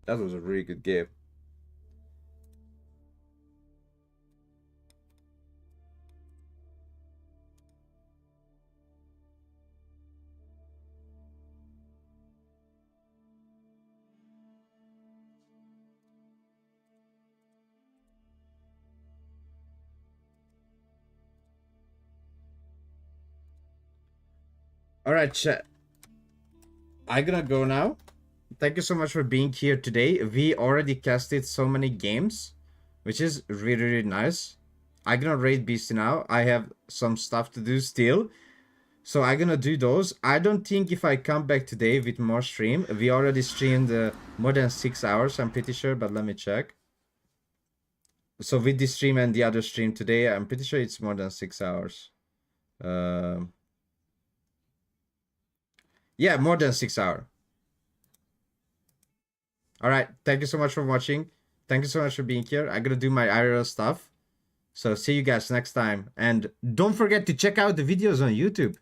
That was a really good game. Alright, chat. I'm gonna go now. Thank you so much for being here today. We already casted so many games, which is really, really nice. I'm gonna raid Beastie now. I have some stuff to do still. So I'm gonna do those. I don't think if I come back today with more stream. We already streamed more than 6 hours, I'm pretty sure, but let me check. So with this stream and the other stream today, I'm pretty sure it's more than 6 hours. Yeah, more than 6 hours. Alright, thank you so much for watching. Thank you so much for being here. I'm gonna do my IRL stuff. So see you guys next time. And don't forget to check out the videos on YouTube.